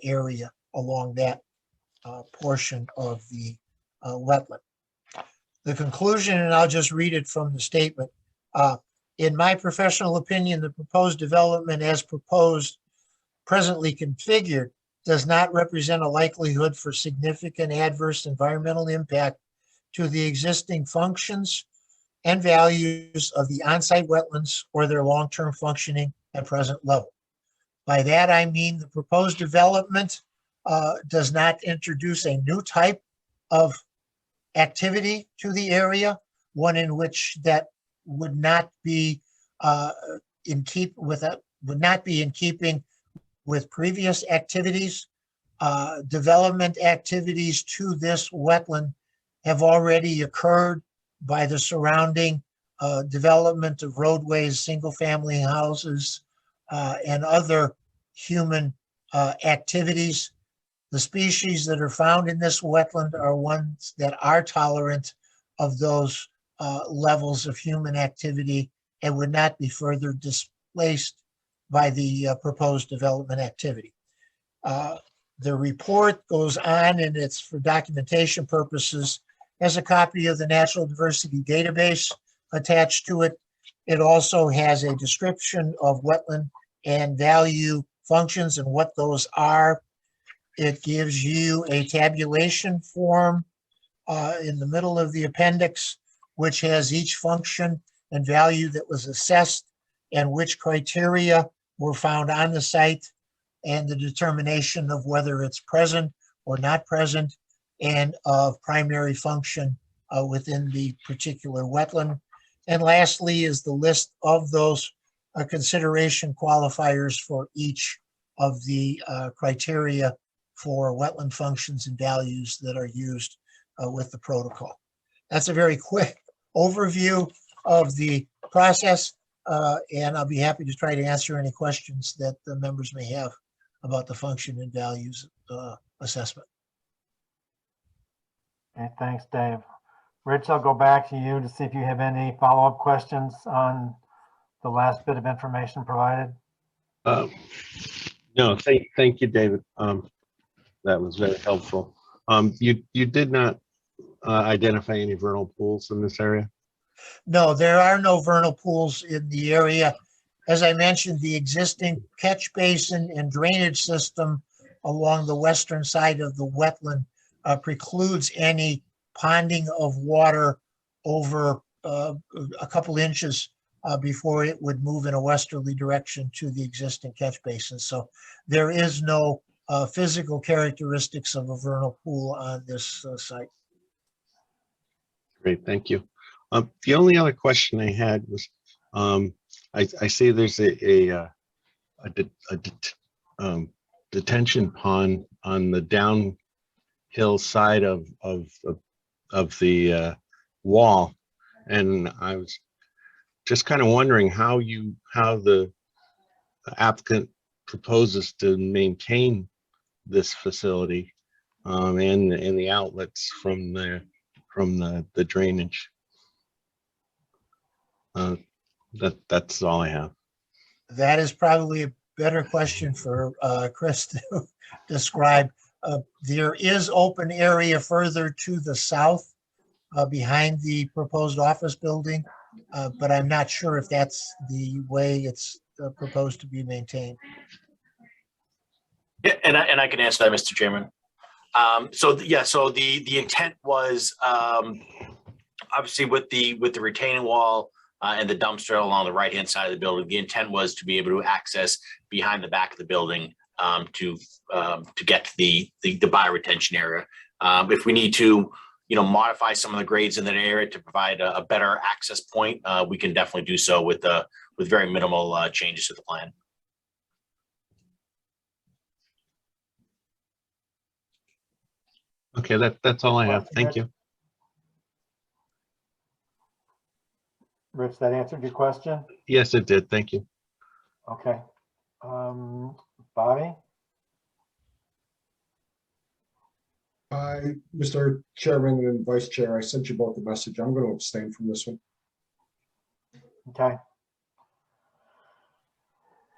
area along that portion of the wetland. The conclusion, and I'll just read it from the statement. In my professional opinion, the proposed development as proposed, presently configured, does not represent a likelihood for significant adverse environmental impact to the existing functions and values of the on-site wetlands or their long-term functioning at present level. By that, I mean the proposed development does not introduce a new type of activity to the area, one in which that would not be in keeping with previous activities. Development activities to this wetland have already occurred by the surrounding development of roadways, single-family houses, and other human activities. The species that are found in this wetland are ones that are tolerant of those levels of human activity and would not be further displaced by the proposed development activity. The report goes on, and it's for documentation purposes, has a copy of the Natural Diversity Database attached to it. It also has a description of wetland and value functions and what those are. It gives you a tabulation form in the middle of the appendix, which has each function and value that was assessed and which criteria were found on the site and the determination of whether it's present or not present and of primary function within the particular wetland. And lastly is the list of those consideration qualifiers for each of the criteria for wetland functions and values that are used with the protocol. That's a very quick overview of the process, and I'll be happy to try to answer any questions that the members may have about the function and values assessment. Okay, thanks, Dave. Rich, I'll go back to you to see if you have any follow-up questions on the last bit of information provided. No, thank you, David. That was very helpful. You did not identify any vernal pools in this area? No, there are no vernal pools in the area. As I mentioned, the existing catch basin and drainage system along the western side of the wetland precludes any ponding of water over a couple inches before it would move in a westerly direction to the existing catch basin. So there is no physical characteristics of a vernal pool on this site. Great, thank you. The only other question I had was, I see there's a detention pond on the downhill side of the wall, and I was just kind of wondering how the applicant proposes to maintain this facility and the outlets from the drainage. That's all I have. That is probably a better question for Chris to describe. There is open area further to the south behind the proposed office building, but I'm not sure if that's the way it's proposed to be maintained. Yeah, and I can answer that, Mr. Chairman. So the intent was obviously with the retaining wall and the dumpster along the right-hand side of the building. The intent was to be able to access behind the back of the building to get to the bioretention area. If we need to, modify some of the grades in that area to provide a better access point, we can definitely do so with very minimal changes to the plan. Okay, that's all I have. Thank you. Rich, that answered your question? Yes, it did. Thank you. Okay. Bobby? Mr. Chairman and Vice Chair, I sent you both a message. I'm going to abstain from this one. Okay.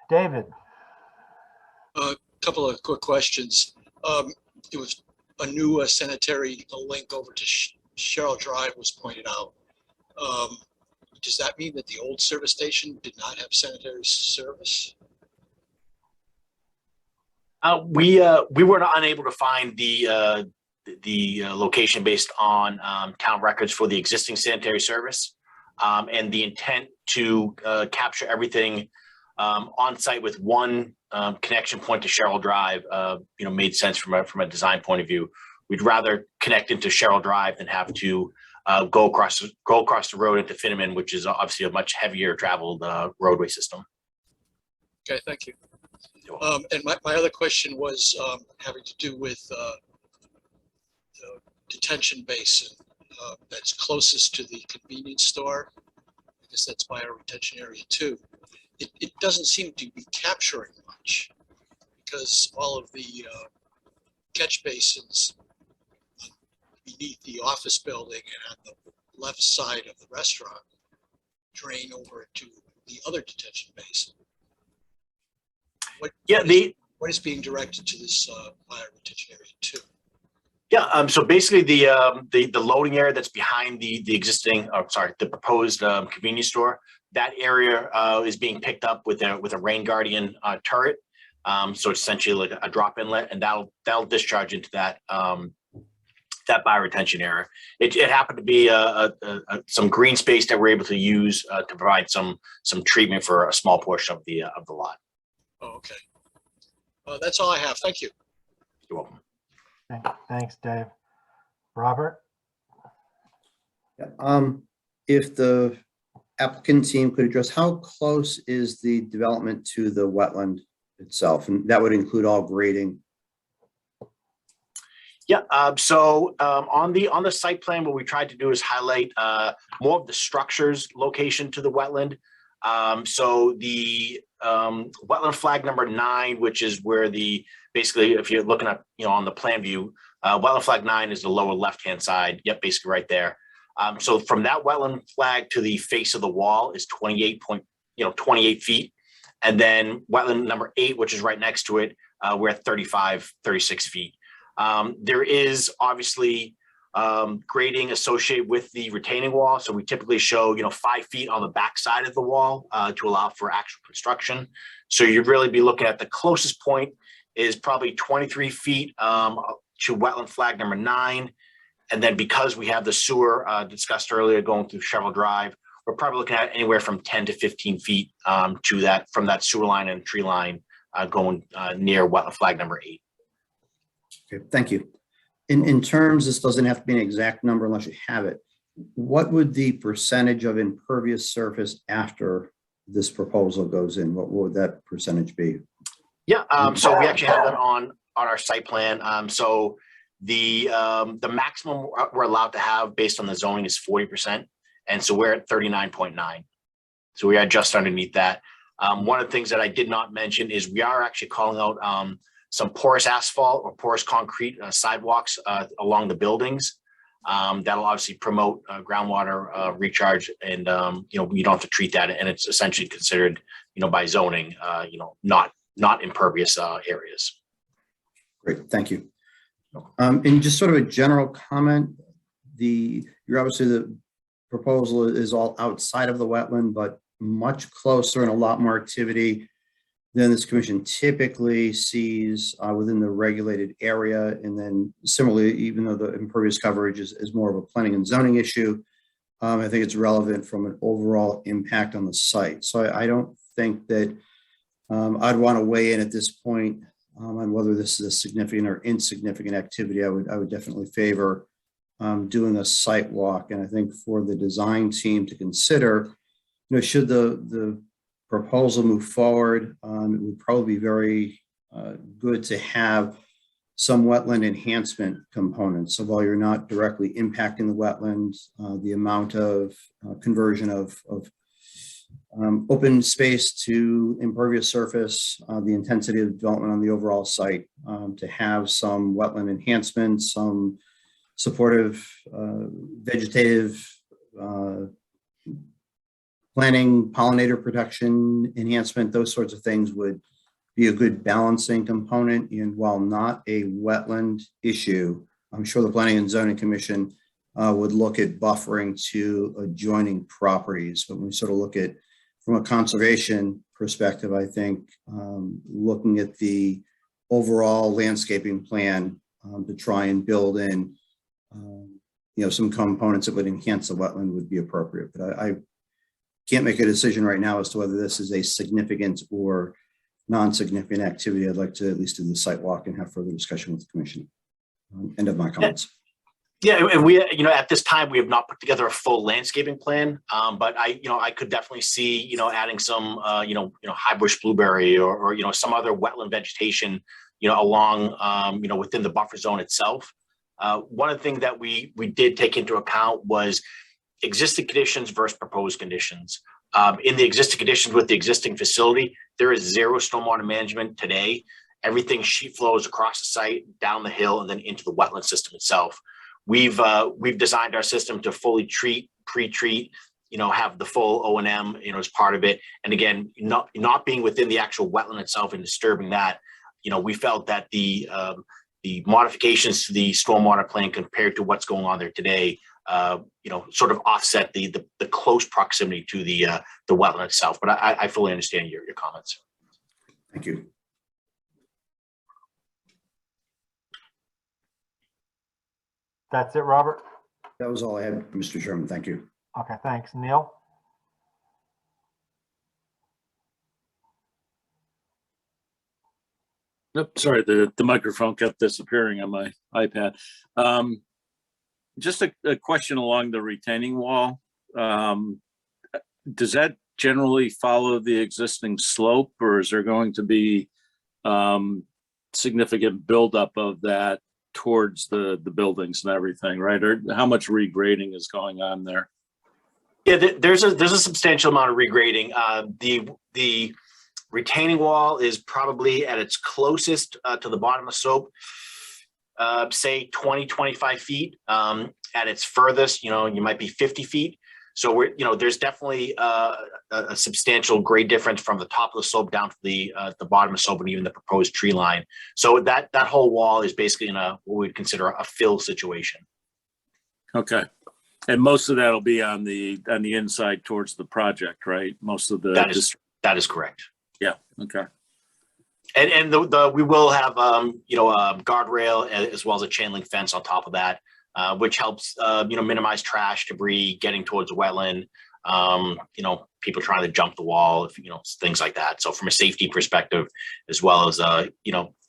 David, A couple of quick questions. It was a new sanitary link over to Cheryl Drive was pointed out. Does that mean that the old service station did not have sanitary service? We were unable to find the location based on town records for the existing sanitary service, and the intent to capture everything on site with one connection point to Cheryl Drive, made sense from a design point of view. We'd rather connect into Cheryl Drive than have to go across the road into Finneman, which is obviously a much heavier traveled roadway system. Okay, thank you. And my other question was having to do with the detention basin that's closest to the convenience store. I guess that's by our retention area too. It doesn't seem to be capturing much because all of the catch basins beneath the office building and on the left side of the restaurant drain over to the other detention basin. What is being directed to this fire retention area too? Yeah, so basically the loading area that's behind the proposed convenience store, that area is being picked up with a rain guardian turret. So it's essentially like a drop inlet, and that'll discharge into that bioretention area. It happened to be some green space that we're able to use to provide some treatment for a small portion of the lot. Oh, okay. That's all I have. Thank you. You're welcome. thanks, Dave. Robert? If the applicant team could address how close is the development to the wetland itself, and that would include all grading. Yeah, so on the site plan, what we tried to do is highlight more of the structures location to the wetland. So the wetland flag number 9, which is where basically if you're looking at on the plan view, wetland flag 9 is the lower left hand side. Yep, basically right there. So from that wetland flag to the face of the wall is 28 feet, and then wetland number 8, which is right next to it, we're at 36 feet. There is obviously grading associated with the retaining wall. So we typically show, 5 feet on the back side of the wall to allow for actual construction. So you'd really be looking at the closest point is probably 23 feet to wetland flag number 9. And then because we have the sewer discussed earlier going through Cheryl Drive, we're probably looking at anywhere from 10 to 15 feet to that from that sewer line and tree line going near wetland flag number 8. Okay, thank you. In terms, this doesn't have to be an exact number unless you have it. What would the percentage of impervious surface after this proposal goes in? What would that percentage be? Yeah, so we actually have that on our site plan. So the maximum we're allowed to have based on the zoning is 40%. And so we're at 39.9. So we are just underneath that. One of the things that I did not mention is we are actually calling out some porous asphalt or porous concrete sidewalks along the buildings. That'll obviously promote groundwater recharge, and you don't have to treat that, and it's essentially considered, by zoning, not impervious areas. Great, thank you. And just sort of a general comment, you're obviously the proposal is all outside of the wetland, but much closer and a lot more activity than this commission typically sees within the regulated area. And then similarly, even though the impervious coverage is more of a planning and zoning issue, I think it's relevant from an overall impact on the site. So I don't think that I'd want to weigh in at this point on whether this is a significant or insignificant activity. I would definitely favor doing a site walk. And I think for the design team to consider, should the proposal move forward, it would probably be very good to have some wetland enhancement components. So while you're not directly impacting the wetlands, the amount of conversion of open space to impervious surface, the intensity of development on the overall site, to have some wetland enhancements, some supportive vegetative planting, pollinator protection, enhancement, those sorts of things would be a good balancing component. And while not a wetland issue, I'm sure the Planning and Zoning Commission would look at buffering to adjoining properties. But when we sort of look at, from a conservation perspective, I think looking at the overall landscaping plan to try and build in, some components that would enhance the wetland would be appropriate. But I can't make a decision right now as to whether this is a significant or non-significant activity. I'd like to at least do the site walk and have further discussion with the commission. End of my comments. Yeah, and we, at this time, we have not put together a full landscaping plan, but I could definitely see, adding some, high bush blueberry or some other wetland vegetation, along, within the buffer zone itself. One of the things that we did take into account was existing conditions versus proposed conditions. In the existing conditions with the existing facility, there is zero stormwater management today. Everything sheet flows across the site, down the hill, and then into the wetland system itself. We've designed our system to fully treat, pre-treat, have the full O&M, as part of it. And again, not being within the actual wetland itself and disturbing that, we felt that the modifications to the stormwater plan compared to what's going on there today, sort of offset the close proximity to the wetland itself. But I fully understand your comments. Thank you. That's it, Robert? That was all I had, Mr. Chairman. Thank you. Okay, thanks. Neil? Nope, sorry, the microphone kept disappearing on my iPad. Just a question along the retaining wall. Does that generally follow the existing slope, or is there going to be significant buildup of that towards the buildings and everything, right? Or how much regrading is going on there? Yeah, there's a substantial amount of regrading. The retaining wall is probably at its closest to the bottom of the slope, say 20, 25 feet. At its furthest, you might be 50 feet. So there's definitely a substantial grade difference from the top of the slope down to the bottom of the slope and even the proposed tree line. So that whole wall is basically in what we'd consider a fill situation. Okay. And most of that will be on the inside towards the project, right? Most of the that is correct. Yeah. Okay. And we will have a guardrail as well as a chain link fence on top of that, which helps minimize trash, debris getting towards the wetland. People trying to jump the wall, things like that. So from a safety perspective, as well as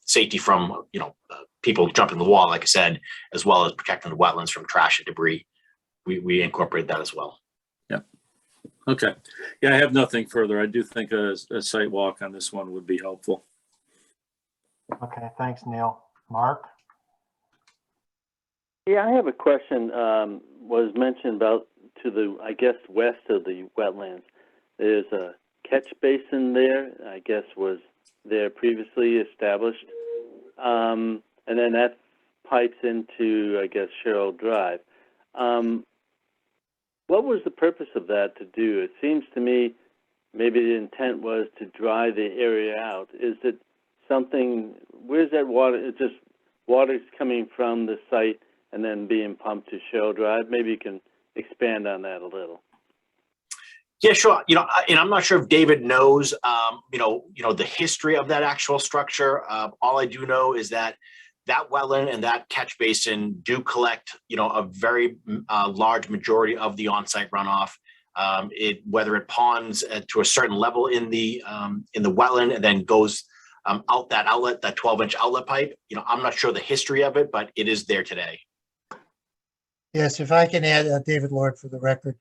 safety from people jumping the wall, like I said, as well as protecting the wetlands from trash and debris, we incorporate that as well. Yeah. Okay. Yeah, I have nothing further. I do think a site walk on this one would be helpful. Okay, thanks, Neil. Mark? Yeah, I have a question. Was mentioned about to the, I guess, west of the wetlands. There's a catch basin there, I guess was there previously established. And then that pipes into, I guess, Sherrill Drive. What was the purpose of that to do? It seems to me maybe the intent was to dry the area out. Is it something, where's that water? It's just water's coming from the site and then being pumped to Sherrill Drive. Maybe you can expand on that a little. Yeah, sure. And I'm not sure if David knows, the history of that actual structure. All I do know is that wetland and that catch basin do collect, a very large majority of the on-site runoff. Whether it ponds to a certain level in the wetland and then goes out that outlet, that 12-inch outlet pipe. I'm not sure the history of it, but it is there today. Yes, if I can add, David Lord for the record,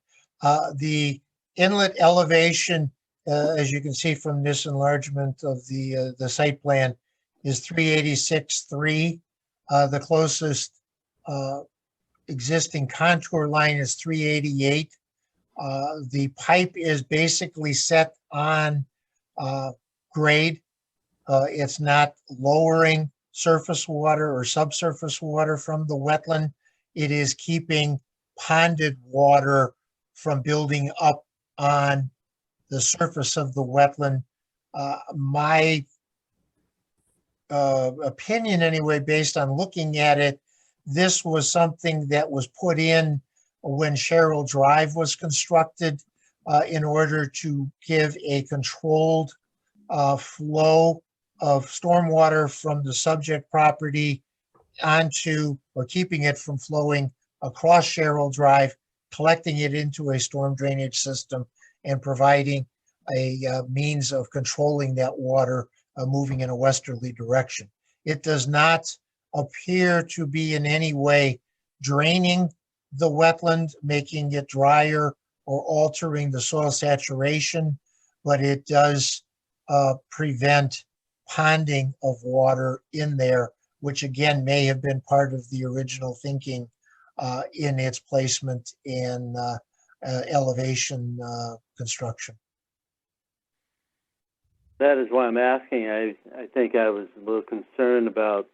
the inlet elevation, as you can see from this enlargement of the site plan, is 386.3. The closest existing contour line is 388. The pipe is basically set on grade. It's not lowering surface water or subsurface water from the wetland. It is keeping ponded water from building up on the surface of the wetland. My opinion anyway, based on looking at it, this was something that was put in when Sherrill Drive was constructed in order to give a controlled flow of stormwater from the subject property onto, or keeping it from flowing across Sherrill Drive, collecting it into a storm drainage system and providing a means of controlling that water moving in a westerly direction. It does not appear to be in any way draining the wetland, making it drier or altering the soil saturation, but it does prevent ponding of water in there, which again may have been part of the original thinking in its placement in elevation construction. That is why I'm asking. I think I was a little concerned about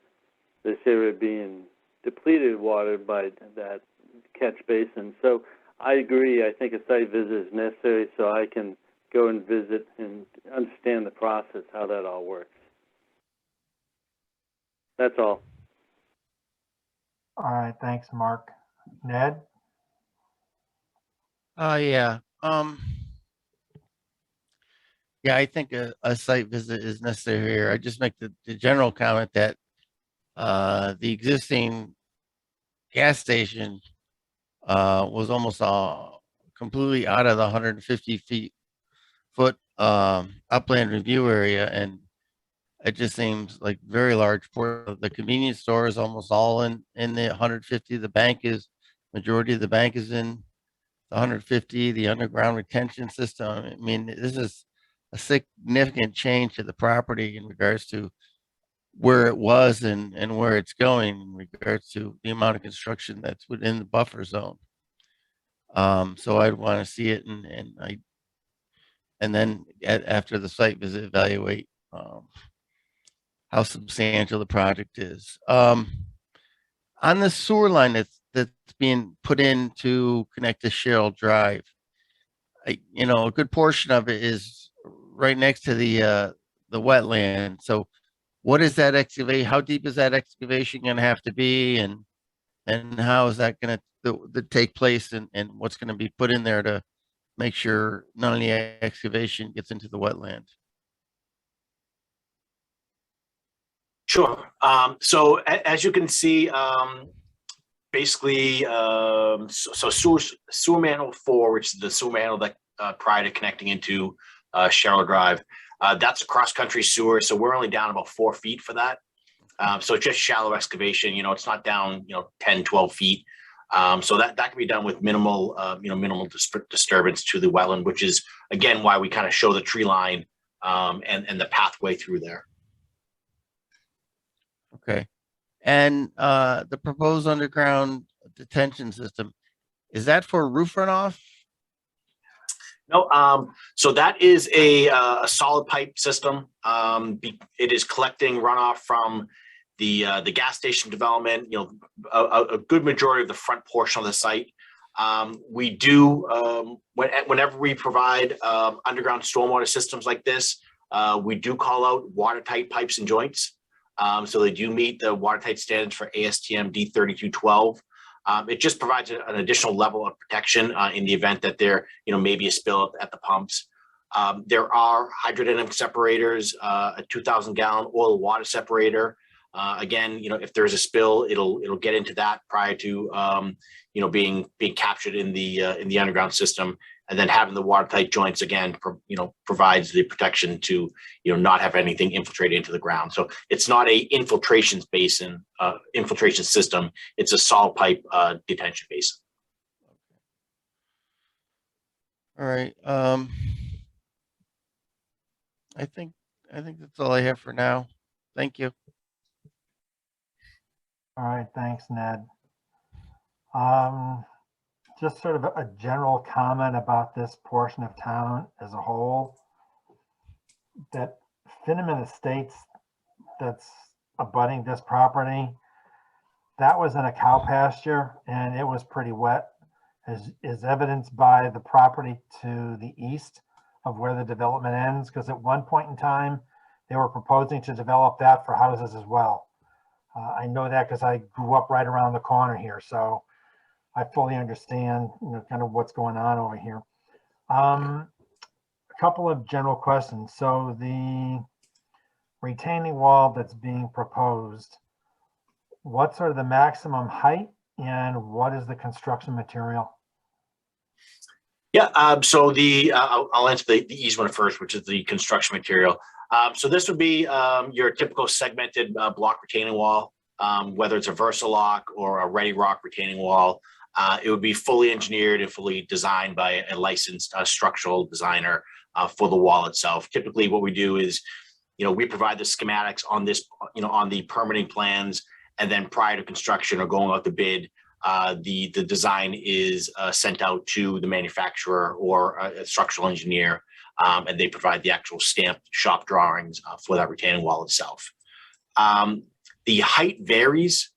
this area being depleted water by that catch basin. So I agree. I think a site visit is necessary so I can go and visit and understand the process, how that all works. That's all. All right, thanks, Mark. Ned? Yeah. Yeah, I think a site visit is necessary here. I just make the general comment that the existing gas station was almost completely out of the 150 foot upland review area, and it just seems like very large portion. The convenience store is almost all in the 150. The bank is, majority of the bank is in the 150. The underground retention system. I mean, this is a significant change to the property in regards to where it was and where it's going in regards to the amount of construction that's within the buffer zone. So I'd want to see it and then after the site visit, evaluate how substantial the project is. On the sewer line that's being put in to connect to Sherrill Drive, a good portion of it is right next to the wetland. So what is that excavation? How deep is that excavation going to have to be, and how is that going to take place, and what's going to be put in there to make sure none of the excavation gets into the wetland? Sure. So as you can see, basically, so sewer manhole 4, which is the sewer manhole that prior to connecting into Sherrill Drive, that's a cross-country sewer. So we're only down about 4 feet for that. So it's just shallow excavation. It's not down 10, 12 feet. So that can be done with minimal disturbance to the wetland, which is again why we kind of show the tree line and the pathway through there. Okay. And the proposed underground detention system, is that for roof runoff? No, so that is a solid pipe system. It is collecting runoff from the gas station development. A good majority of the front portion of the site. We do whenever we provide underground stormwater systems like this, we do call out watertight pipes and joints. So they do meet the watertight standards for ASTM D3212. It just provides an additional level of protection in the event that there, may be a spill at the pumps. There are hydrodynamic separators, a 2,000-gallon oil water separator. Again, if there's a spill, it'll get into that prior to being captured in the underground system. And then having the watertight joints again, provides the protection to not have anything infiltrate into the ground. So it's not a infiltration basin, infiltration system. It's a solid pipe detention basin. All right. I think that's all I have for now. Thank you. All right, thanks, Ned. Just sort of a general comment about this portion of town as a whole. That Finneman Estates that's abutting this property, that was in a cow pasture and it was pretty wet, as is evidenced by the property to the east of where the development ends? Because at one point in time, they were proposing to develop that for houses as well. I know that because I grew up right around the corner here, so I fully understand, kind of what's going on over here. A couple of general questions. So the retaining wall that's being proposed, what's sort of the maximum height and what is the construction material? Yeah, so I'll answer the easy one first, which is the construction material. So this would be your typical segmented block retaining wall, whether it's a Versalock or a Ready Rock retaining wall. It would be fully engineered and fully designed by a licensed structural designer for the wall itself. Typically what we do is, we provide the schematics on this, on the permitting plans, and then prior to construction or going out to bid, the design is sent out to the manufacturer or a structural engineer, and they provide the actual stamped shop drawings for that retaining wall itself. The height varies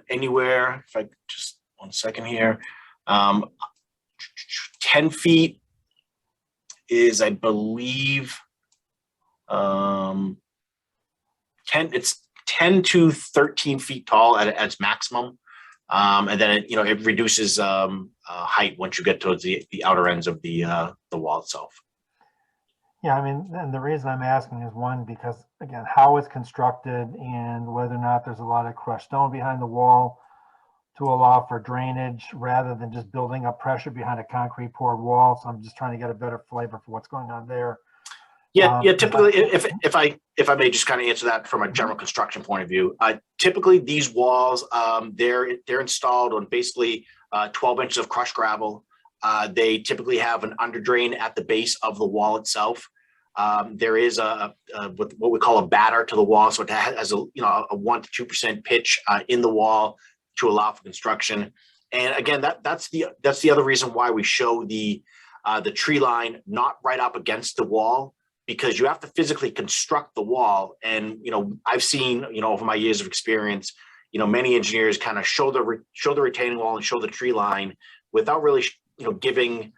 anywhere, if I just 1 second here, 10 feet is, I believe, 10 to 13 feet tall at its maximum. And then it reduces height once you get towards the outer ends of the wall itself. Yeah, I mean, and the reason I'm asking is one, because again, how it's constructed and whether or not there's a lot of crushed stone behind the wall to allow for drainage rather than just building up pressure behind a concrete poured wall. So I'm just trying to get a better flavor for what's going on there. Yeah, typically, if I may just kind of answer that from a general construction point of view, typically these walls, they're installed on basically 12 inches of crushed gravel. They typically have an under drain at the base of the wall itself. There is what we call a batter to the wall, so it has a 1 to 2% pitch in the wall to allow for construction. And again, that's the other reason why we show the tree line not right up against the wall, because you have to physically construct the wall. And I've seen over my years of experience, many engineers kind of show the retaining wall and show the tree line without really giving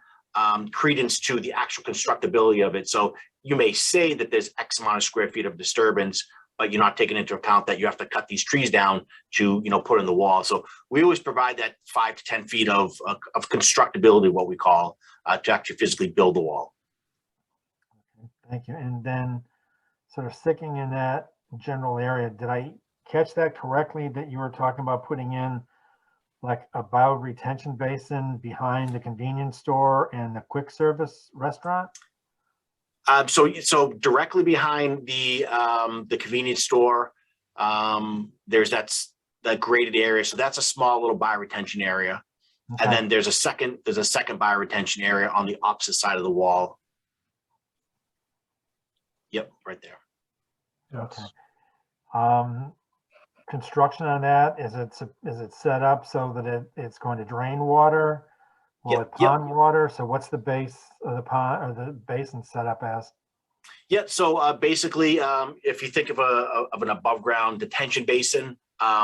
credence to the actual constructability of it. So you may say that there's X amount of square feet of disturbance, but you're not taking into account that you have to cut these trees down to put in the wall. So we always provide that 5 to 10 feet of constructability, what we call, to actually physically build the wall. Thank you. And then sort of sticking in that general area, did I catch that correctly that you were talking about putting in like a bioretention basin behind the convenience store and the quick service restaurant? So directly behind the convenience store, there's that graded area. So that's a small little bioretention area. Okay. And then there's a second bioretention area on the opposite side of the wall. Yep, right there. Okay. Construction on that, is it set up so that it's going to drain water? Will it pond water? So what's the base of the pond or the basin set up as? Yeah, so basically, if you think of an above ground detention basin,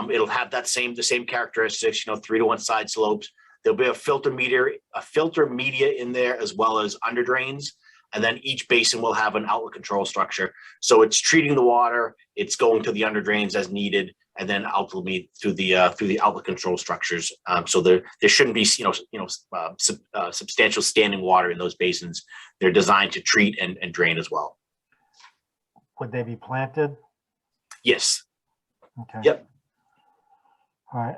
it'll have the same characteristics, 3 to 1 side slopes. There'll be a filter media in there as well as under drains. And then each basin will have an outlet control structure. So it's treating the water, it's going to the under drains as needed, and then ultimately through the outlet control structures. So there shouldn't be substantial standing water in those basins. They're designed to treat and drain as well. Would they be planted? Yes. Okay. Yep. All right.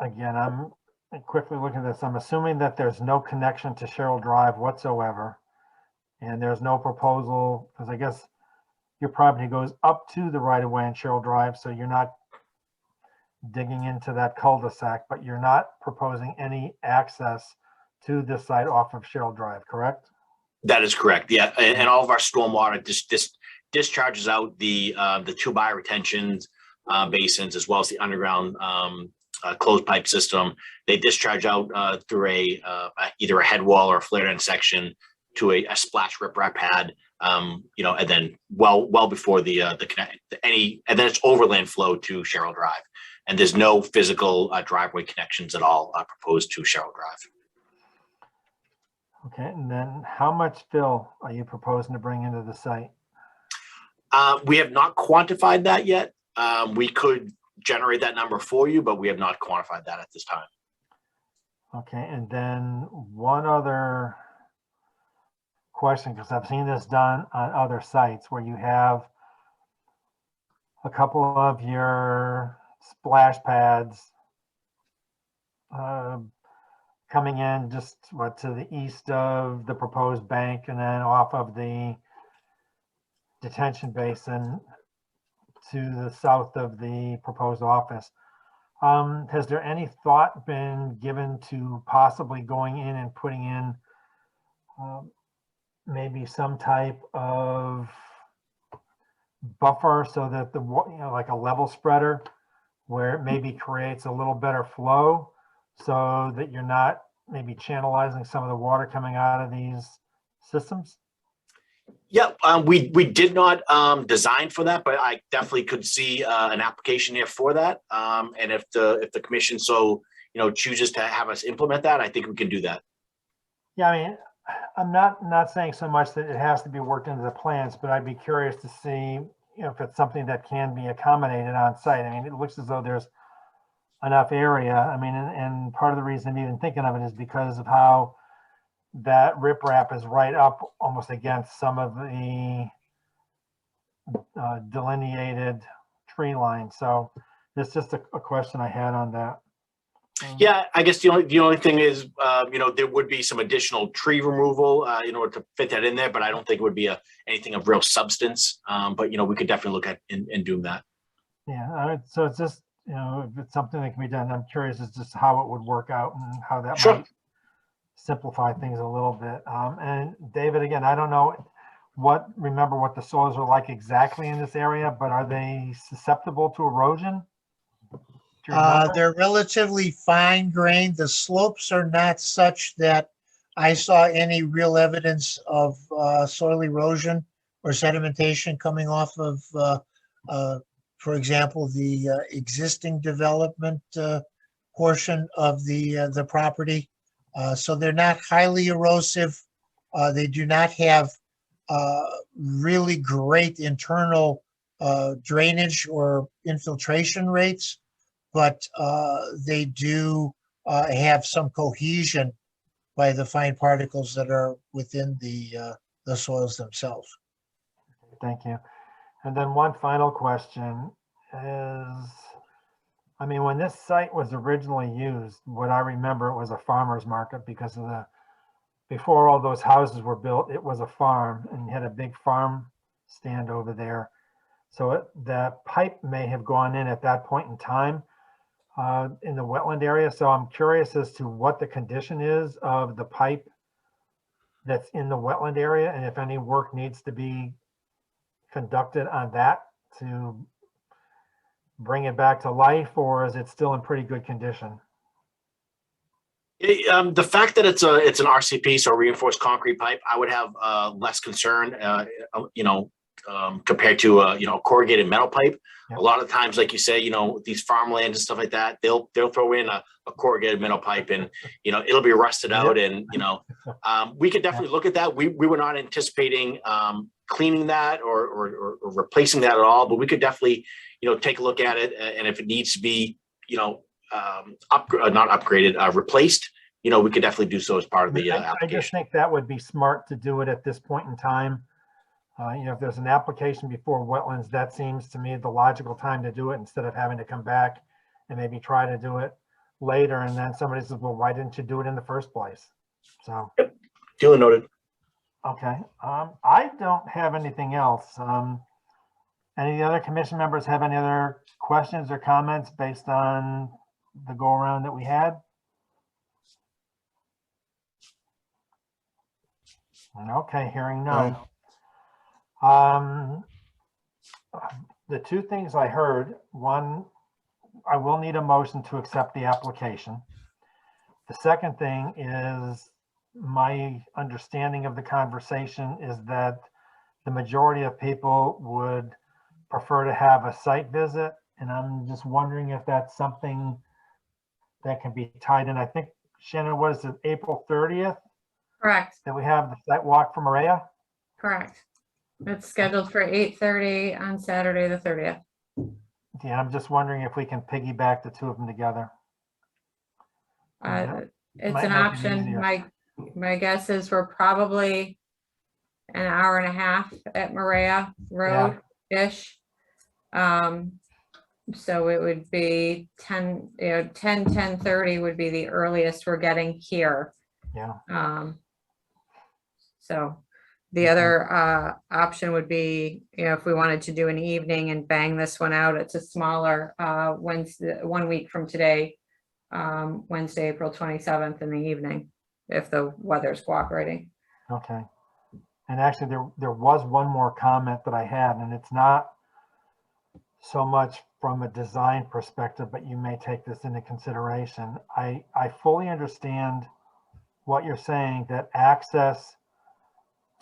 Again, I'm quickly looking at this. I'm assuming that there's no connection to Sherrill Drive whatsoever, and there's no proposal, because I guess your property goes up to the right of way on Sherrill Drive, so you're not digging into that cul-de-sac, but you're not proposing any access to this site off of Sherrill Drive, correct? That is correct. Yeah, and all of our stormwater discharges out the 2 bioretention basins as well as the underground closed pipe system. They discharge out through either a head wall or a flared end section to a splash riprap pad, and then well before and then it's overland flow to Sherrill Drive, and there's no physical driveway connections at all proposed to Sherrill Drive. Okay, and then how much fill are you proposing to bring into the site? We have not quantified that yet. We could generate that number for you, but we have not quantified that at this time. Okay, and then one other question, because I've seen this done on other sites where you have a couple of your splash pads coming in just what to the east of the proposed bank and then off of the detention basin to the south of the proposed office. Has there any thought been given to possibly going in and putting in maybe some type of buffer so that the, like a level spreader where it maybe creates a little better flow so that you're not maybe channelizing some of the water coming out of these systems? Yeah, we did not design for that, but I definitely could see an application there for that. And if the commission so chooses to have us implement that, I think we can do that. Yeah, I mean, I'm not saying so much that it has to be worked into the plans, but I'd be curious to see if it's something that can be accommodated on site. I mean, it looks as though there's enough area. I mean, and part of the reason I'm even thinking of it is because of how that riprap is right up almost against some of the delineated tree lines. So it's just a question I had on that. Yeah, I guess the only thing is, there would be some additional tree removal in order to fit that in there, but I don't think it would be anything of real substance. But we could definitely look at in doing that. Yeah, so it's just if it's something that can be done, I'm curious as just how it would work out and how that Sure. might simplify things a little bit. And David, again, I don't know remember what the soils are like exactly in this area, but are they susceptible to erosion? Do you remember? They're relatively fine grained. The slopes are not such that I saw any real evidence of soil erosion or sedimentation coming off of, for example, the existing development portion of the property. So they're not highly erosive. They do not have really great internal drainage or infiltration rates, but they do have some cohesion by the fine particles that are within the soils themselves. Thank you. And then one final question is, I mean, when this site was originally used, what I remember, it was a farmer's market because of before all those houses were built, it was a farm and you had a big farm stand over there. So the pipe may have gone in at that point in time in the wetland area. So I'm curious as to what the condition is of the pipe that's in the wetland area and if any work needs to be conducted on that to bring it back to life, or is it still in pretty good condition? The fact that it's an RCP, so reinforced concrete pipe, I would have less concern, compared to a corrugated metal pipe. Yeah. A lot of times, like you say, these farmland and stuff like that, they'll throw in a corrugated metal pipe, and it'll be rusted out, and we could definitely look at that. We were not anticipating cleaning that or replacing that at all, but we could definitely take a look at it, and if it needs to be replaced, we could definitely do so as part of the I application. just think that would be smart to do it at this point in time. If there's an application before wetlands, that seems to me the logical time to do it instead of having to come back and maybe try to do it later. And then somebody says, well, why didn't you do it in the first place? So. Yep. Duly noted. Okay. I don't have anything else. Any of the other commission members have any other questions or comments based on the go around that we had? Okay, hearing none. The two things I heard, one, I will need a motion to accept the application. The second thing is my understanding of the conversation is that the majority of people would prefer to have a site visit. And I'm just wondering if that's something that can be tied in. I think, Shannon, what is it, April 30th? Correct, that we have the site walk from Maria? correct. It's scheduled for 8:30 on Saturday, the 30th. Yeah, I'm just wondering if we can piggyback the two of them together. It's Might an make it option. easier. My guess is we're probably an hour and a half at Maria Road-ish. So it would be 10:30 would be the earliest we're getting here. Yeah. So the other option would be, if we wanted to do an evening and bang this one out, it's a smaller Wednesday, 1 week from today, Wednesday, April 27th in the evening, if the weather's cooperating. Okay. And actually, there was one more comment that I had, and it's not so much from a design perspective, but you may take this into consideration. I fully understand what you're saying, that access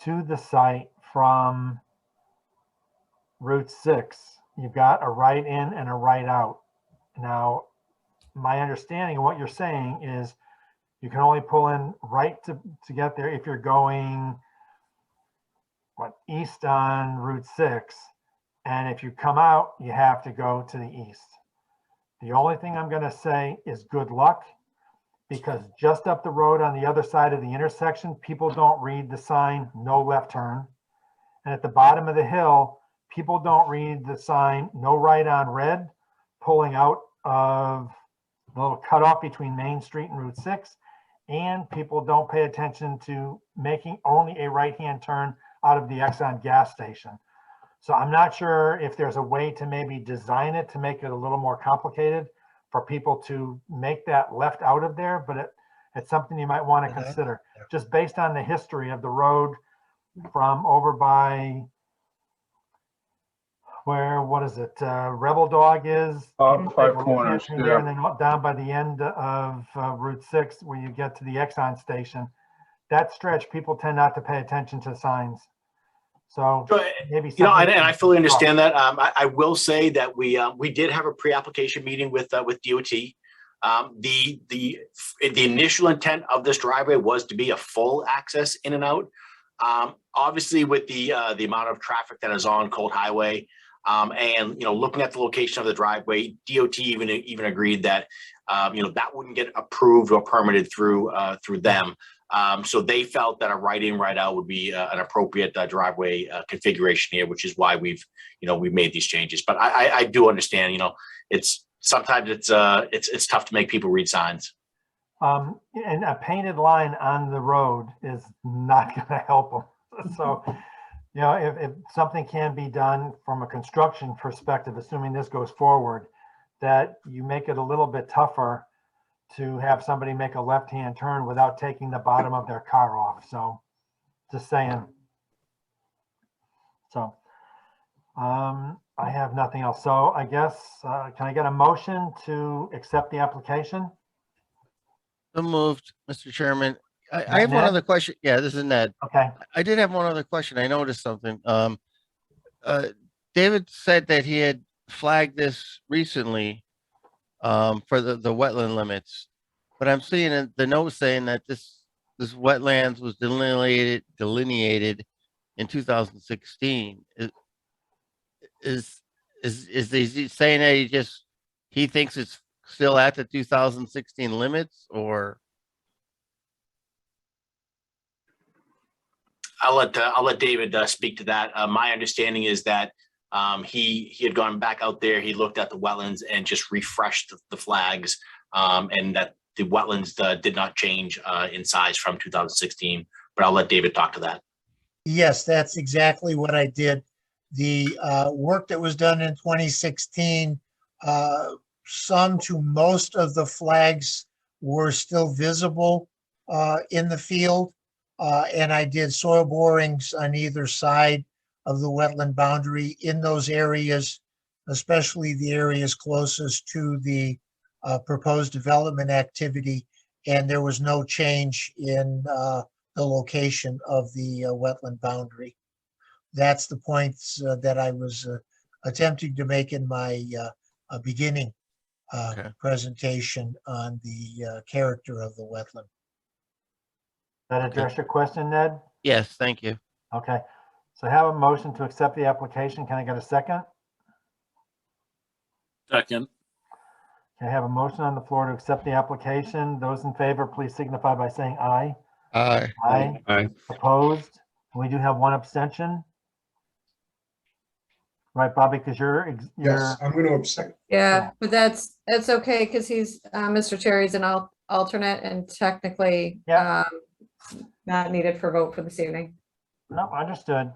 to the site from Route 6, you've got a right in and a right out. Now, my understanding of what you're saying is you can only pull in right to get there if you're going east on Route 6. And if you come out, you have to go to the east. The only thing I'm going to say is good luck, because just up the road on the other side of the intersection, people don't read the sign, no left turn. And at the bottom of the hill, people don't read the sign, no right on red, pulling out of the little cutoff between Main Street and Route 6. And people don't pay attention to making only a right-hand turn out of the Exxon gas station. So I'm not sure if there's a way to maybe design it to make it a little more complicated for people to make that left out of there, but it's something you might want to consider, just based on the history of the road from over by where, what is it, Rebel Dog is? Five Corners, And then down by the end of Route 6, where you get to the Exxon station. That stretch, people tend not to pay attention to signs. So maybe, and I fully understand that. I will say that we did have a pre-application meeting with DOT. The initial intent of this driveway was to be a full access in and out. Obviously, with the amount of traffic that is on Cold Highway, and looking at the location of the driveway, DOT even agreed that that wouldn't get approved or permitted through them. So they felt that a right in, right out would be an appropriate driveway configuration here, which is why we've made these changes. But I do understand, it's sometimes it's tough to make people read signs. And a painted line on the road is not going to help them. So, if something can be done from a construction perspective, assuming this goes forward, that you make it a little bit tougher to have somebody make a left-hand turn without taking the bottom of their car off. So just saying. So I have nothing else. So I guess, can I get a motion to accept the application? So moved, Mr. Chairman. I have one other question. Yeah, this is Ned. Okay. I did have one other question. I noticed something. David said that he had flagged this recently for the wetland limits, but I'm seeing the note saying that this wetlands was delineated in 2016. Is he saying that he thinks it's still at the 2016 limits, or? I'll let David speak to that. My understanding is that he had gone back out there, he looked at the wetlands and just refreshed the flags, and that the wetlands did not change in size from 2016, but I'll let David talk to that. Yes, that's exactly what I did. The work that was done in 2016, some to most of the flags were still visible in the field, and I did soil borings on either side of the wetland boundary in those areas, especially the areas closest to the proposed development activity, and there was no change in the location of the wetland boundary. That's the points that I was attempting to make in my beginning presentation on the character of the wetland. That address your question, Ned? Yes, thank you. Okay, so I have a motion to accept the application. Can I get a second? Second. Okay, I have a motion on the floor to accept the application. Those in favor, please signify by saying aye. Aye. Aye. Aye. Opposed? We do have one abstention. Right, Bobby, because you're, Yes, I'm going to abstain. Yeah, but that's okay, because he's, Mr. Terry's an alternate and technically Yeah. not needed for vote for this evening. no, understood.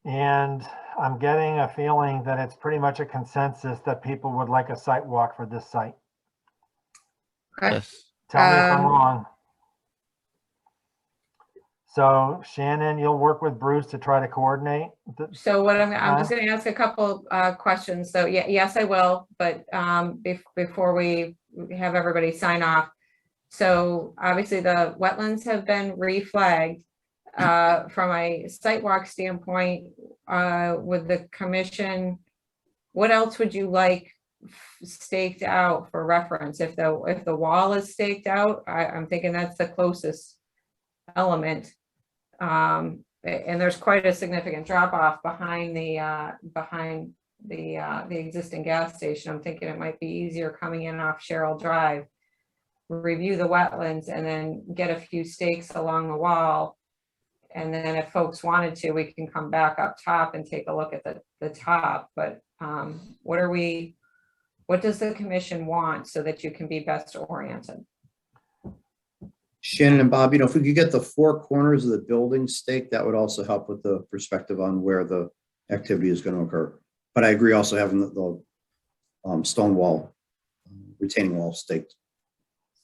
And I'm getting a feeling that it's pretty much a consensus that people would like a site walk for this site. Okay. Yes. Tell me if I'm Um, wrong. So Shannon, you'll work with Bruce to try to coordinate? So what I'm just gonna ask a couple questions. So yes, I will, but before we have everybody sign off. So obviously the wetlands have been reflagged. From a site walk standpoint, with the commission, what else would you like staked out for reference? If the wall is staked out, I'm thinking that's the closest element. And there's quite a significant drop off behind the existing gas station. I'm thinking it might be easier coming in off Sherrill Drive, review the wetlands, and then get a few stakes along the wall. And then if folks wanted to, we can come back up top and take a look at the top. But what does the commission want so that you can be best oriented? Shannon and Bob, if we could get the four corners of the building staked, that would also help with the perspective on where the activity is going to occur. But I agree also having the stone wall, retaining wall staked.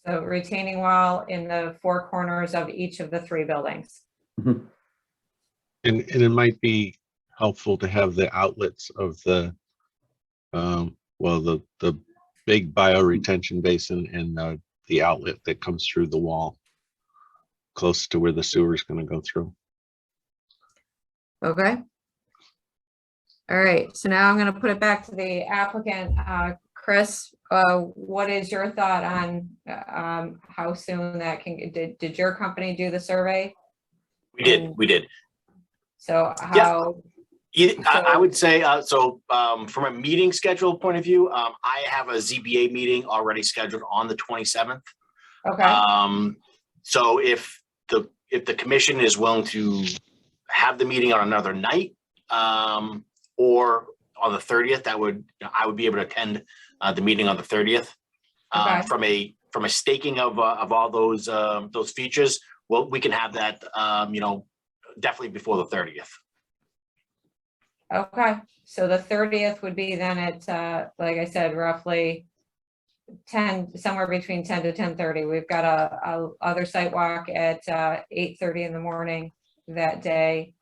So retaining wall in the four corners of each of the three buildings. Mhm. And it might be helpful to have the outlets of the, the big bioretention basin and the outlet that comes through the wall, close to where the sewer is going to go through. Okay. All right, so now I'm going to put it back to the applicant. Chris, what is your thought on how soon that can, did your company do the survey? We did. So how? I would say, from a meeting schedule point of view, I have a ZBA meeting already scheduled on the 27th. Okay. So if the commission is willing to have the meeting on another night, or on the 30th, I would be able to attend the meeting on the 30th. Okay. From a staking of all those features, well, we can have that, definitely before the 30th. Okay, so the 30th would be then at, like I said, roughly 10, somewhere between 10 to 10:30. We've got a other site walk at 8:30 in the morning that day,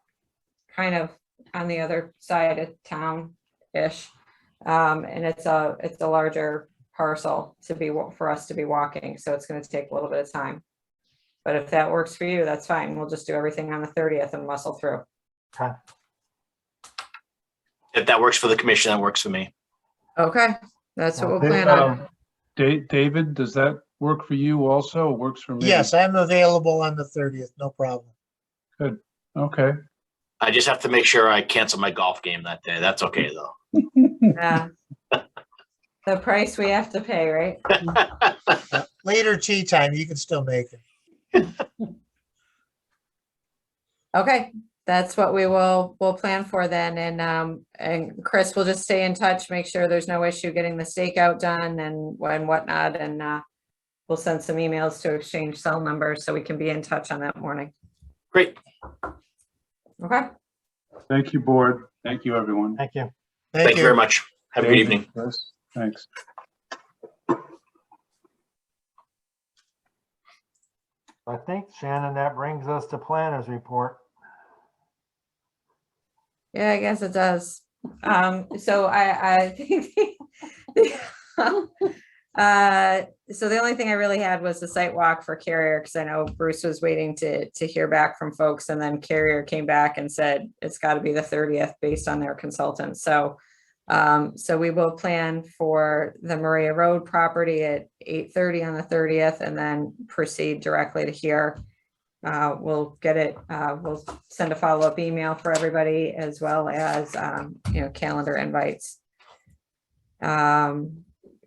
kind of on the other side of town-ish. And it's a larger parcel for us to be walking, so it's going to take a little bit of time. But if that works for you, that's fine. We'll just do everything on the 30th and muscle through. Okay. If that works for the commission, that works for me. Okay, that's what we'll plan on. David, does that work for you also? It works for me. Yes, I'm available on the 30th, no problem. Good. Okay. I just have to make sure I cancel my golf game that day. That's okay though. Yeah. The price we have to pay, right? Later tea time, you can still make it. Okay, that's what we'll plan for then. And Chris will just stay in touch, make sure there's no issue getting the stakeout done and whatnot. And we'll send some emails to exchange cell numbers so we can be in touch on that morning. Great. Okay. Thank you, board. Thank you, everyone. Thank you. Thank you very much. Have a good evening. Yes, thanks. I think, Shannon, that brings us to planners report. Yeah, I guess it does. So I think so the only thing I really had was the site walk for Carrier, because I know Bruce was waiting to hear back from folks, and then Carrier came back and said it's got to be the 30th based on their consultant. So So we will plan for the Maria Road property at 8:30 on the 30th and then proceed directly to here. We'll get it, we'll send a follow-up email for everybody as well as, calendar invites.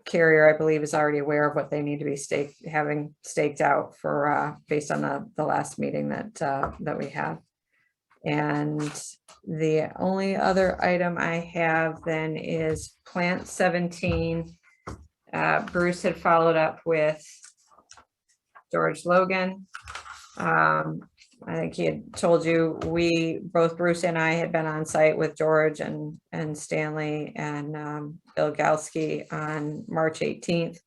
Carrier, I believe, is already aware of what they need to be having staked out for, based on the last meeting that we have. And the only other item I have then is Plant 17. Bruce had followed up with George Logan. I think he had told you, both Bruce and I had been on site with George and Stanley and Bill Galsky on March 18th.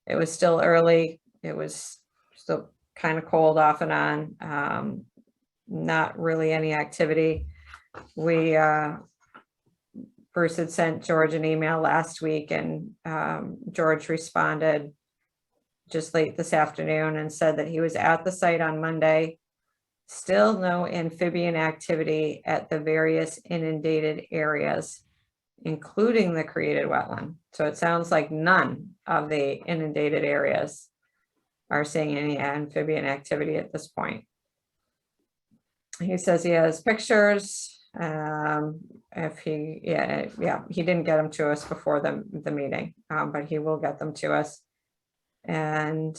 It was still early. It was still kind of cold off and on. Not really any activity. Bruce had sent George an email last week and George responded just late this afternoon and said that he was at the site on Monday. Still no amphibian activity at the various inundated areas, including the created wetland. So it sounds like none of the inundated areas are seeing any amphibian activity at this point. He says he has pictures. If he, he didn't get them to us before the meeting, but he will get them to us. And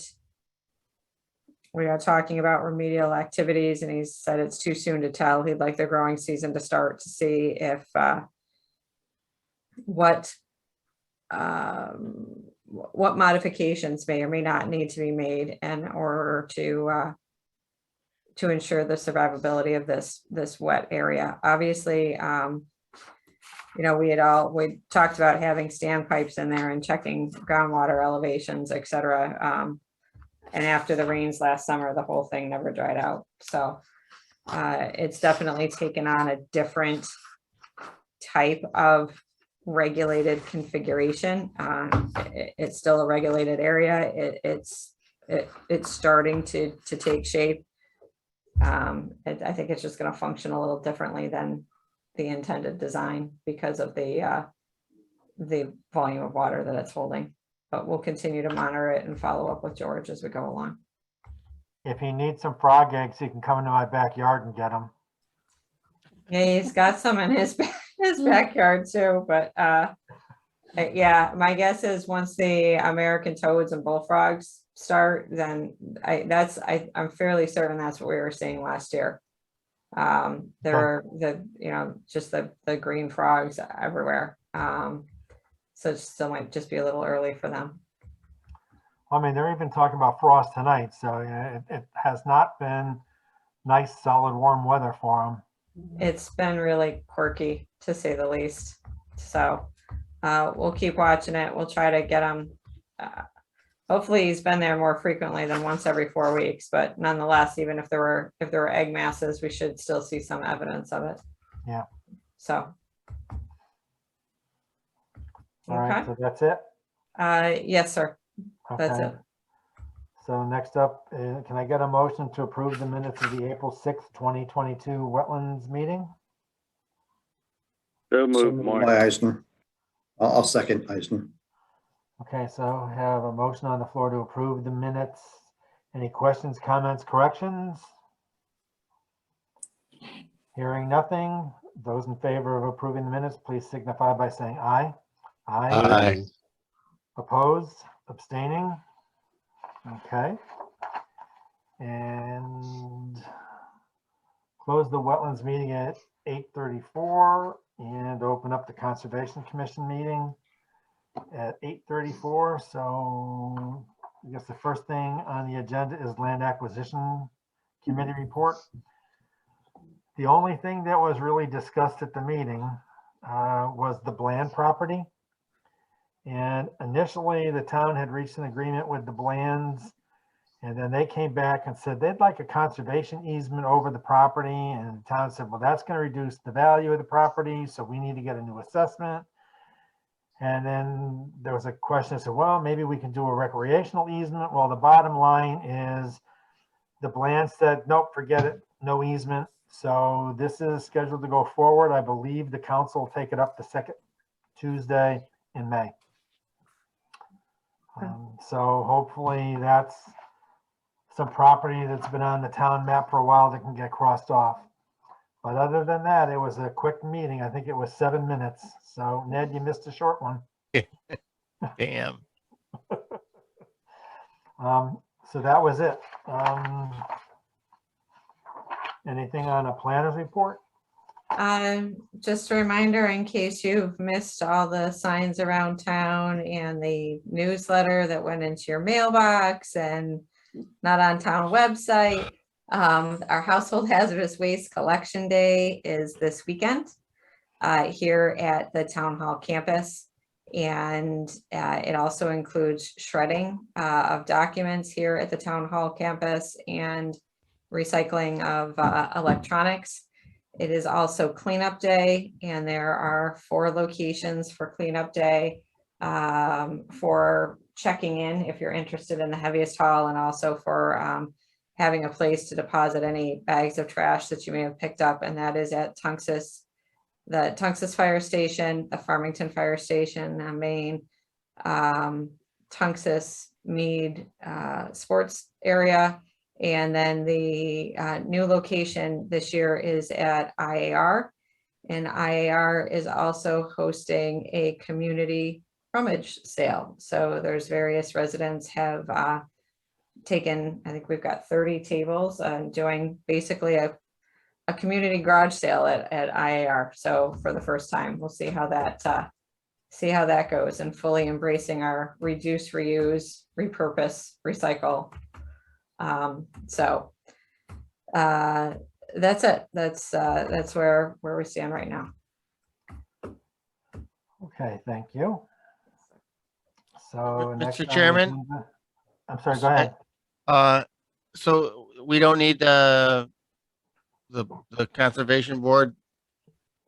we are talking about remedial activities, and he said it's too soon to tell. He'd like the growing season to start to see if what modifications may or may not need to be made in order to ensure the survivability of this wet area. Obviously, we talked about having standpipes in there and checking groundwater elevations, et cetera. And after the rains last summer, the whole thing never dried out. So it's definitely taken on a different type of regulated configuration. It's still a regulated area. It's starting to take shape. I think it's just going to function a little differently than the intended design because of the volume of water that it's holding. But we'll continue to monitor it and follow up with George as we go along. If he needs some frog eggs, he can come into my backyard and get them. Yeah, he's got some in his backyard too, but yeah, my guess is once the American toads and bullfrogs start, then I'm fairly certain that's what we were seeing last year. There were just the green frogs everywhere. So it still might just be a little early for them. I mean, they're even talking about frost tonight, so it has not been nice, solid, warm weather for them. It's been really quirky, to say the least. So we'll keep watching it. We'll try to get him. Hopefully he's been there more frequently than once every 4 weeks, but nonetheless, even if there were egg masses, we should still see some evidence of it. Yeah. So. All right, so that's it? Yes, sir. That's Okay. it. So next up, can I get a motion to approve the minutes of the April 6th, 2022 Wetlands meeting? So moved, By Mark. Eisner. I'll second Eisner. Okay, so I have a motion on the floor to approve the minutes. Any questions, comments, corrections? Hearing nothing. Those in favor of approving the minutes, please signify by saying aye. Aye. Opposed, abstaining? Okay. And close the wetlands meeting at 8:34 and open up the Conservation Commission meeting at 8:34. So I guess the first thing on the agenda is Land Acquisition Committee report. The only thing that was really discussed at the meeting was the Bland property. And initially, the town had reached an agreement with the Blands, and then they came back and said they'd like a conservation easement over the property. And the town said, well, that's going to reduce the value of the property, so we need to get a new assessment. And then there was a question that said, well, maybe we can do a recreational easement. Well, the bottom line is the Blands said, nope, forget it, no easement. So this is scheduled to go forward. I believe the council will take it up to second Tuesday in May. So hopefully that's some property that's been on the town map for a while that can get crossed off. But other than that, it was a quick meeting. I think it was 7 minutes. So Ned, you missed a short one. Damn. So that was it. Anything on a planner's report? Just a reminder, in case you've missed all the signs around town and the newsletter that went into your mailbox and not on town website, our household hazardous waste collection day is this weekend here at the town hall campus. And it also includes shredding of documents here at the town hall campus and recycling of electronics. It is also cleanup day, and there are 4 locations for cleanup day for checking in if you're interested in the heaviest haul, and also for having a place to deposit any bags of trash that you may have picked up, and that is at Tunxus, the Tunxus Fire Station, the Farmington Fire Station, Maine, Tunxus, Mead Sports Area. And then the new location this year is at IAR, and IAR is also hosting a community rummage sale. So there's various residents have taken, I think we've got 30 tables doing basically a community garage sale at IAR. So for the first time, we'll see how that goes, and fully embracing our reduce, reuse, repurpose, recycle. So that's it. That's where we stand right now. Okay, thank you. So next on Mr. the Chairman? agenda- I'm sorry, go ahead. So we don't need the conservation board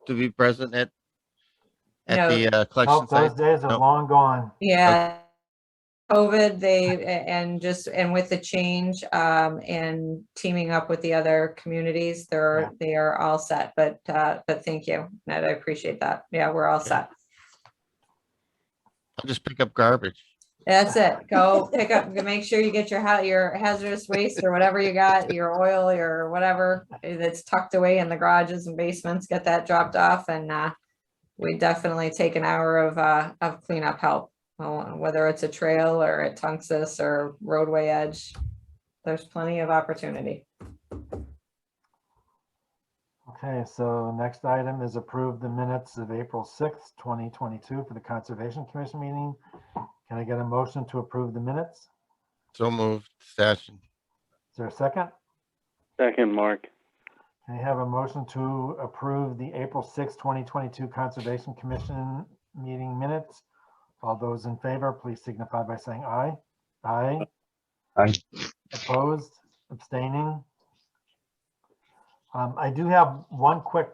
to be present at No. the collection Nope, those site? days are Nope. long gone. Yeah. COVID, and with the change and teaming up with the other communities, they are all set. But thank you, Ned. I appreciate that. Yeah, we're all set. I'll just pick up garbage. That's it. Go pick up, make sure you get your hazardous waste or whatever you got, your oil, your whatever that's tucked away in the garages and basements, get that dropped off. And we definitely take an hour of cleanup help, whether it's a trail or at Tunxus or roadway edge. There's plenty of opportunity. Okay, so next item is approve the minutes of April 6th, 2022 for the Conservation Commission meeting. Can I get a motion to approve the minutes? So moved, Session. Is there a second? Second, Mark. Can I have a motion to approve the April 6th, 2022 Conservation Commission meeting minutes? All those in favor, please signify by saying aye. Aye. Aye. Opposed, abstaining. I do have one quick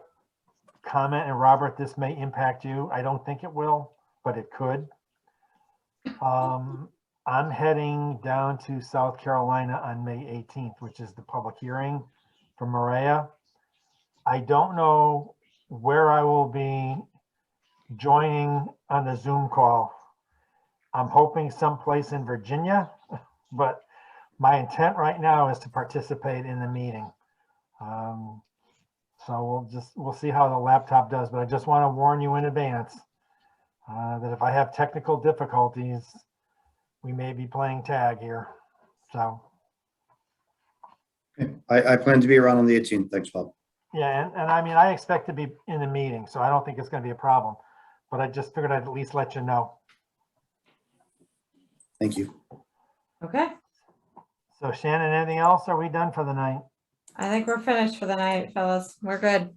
comment, and Robert, this may impact you. I don't think it will, but it could. I'm heading down to South Carolina on May 18th, which is the public hearing for Maria. I don't know where I will be joining on the Zoom call. I'm hoping someplace in Virginia, but my intent right now is to participate in the meeting. So we'll see how the laptop does, but I just want to warn you in advance that if I have technical difficulties, we may be playing tag here. So. Okay. I plan to be around on the 18th. Thanks, Bob. Yeah, and I mean, I expect to be in the meeting, so I don't think it's going to be a problem, but I just figured I'd at least let you know. Thank you. Okay. So Shannon, anything else? Are we done for the night? I think we're finished for the night, fellas. We're good.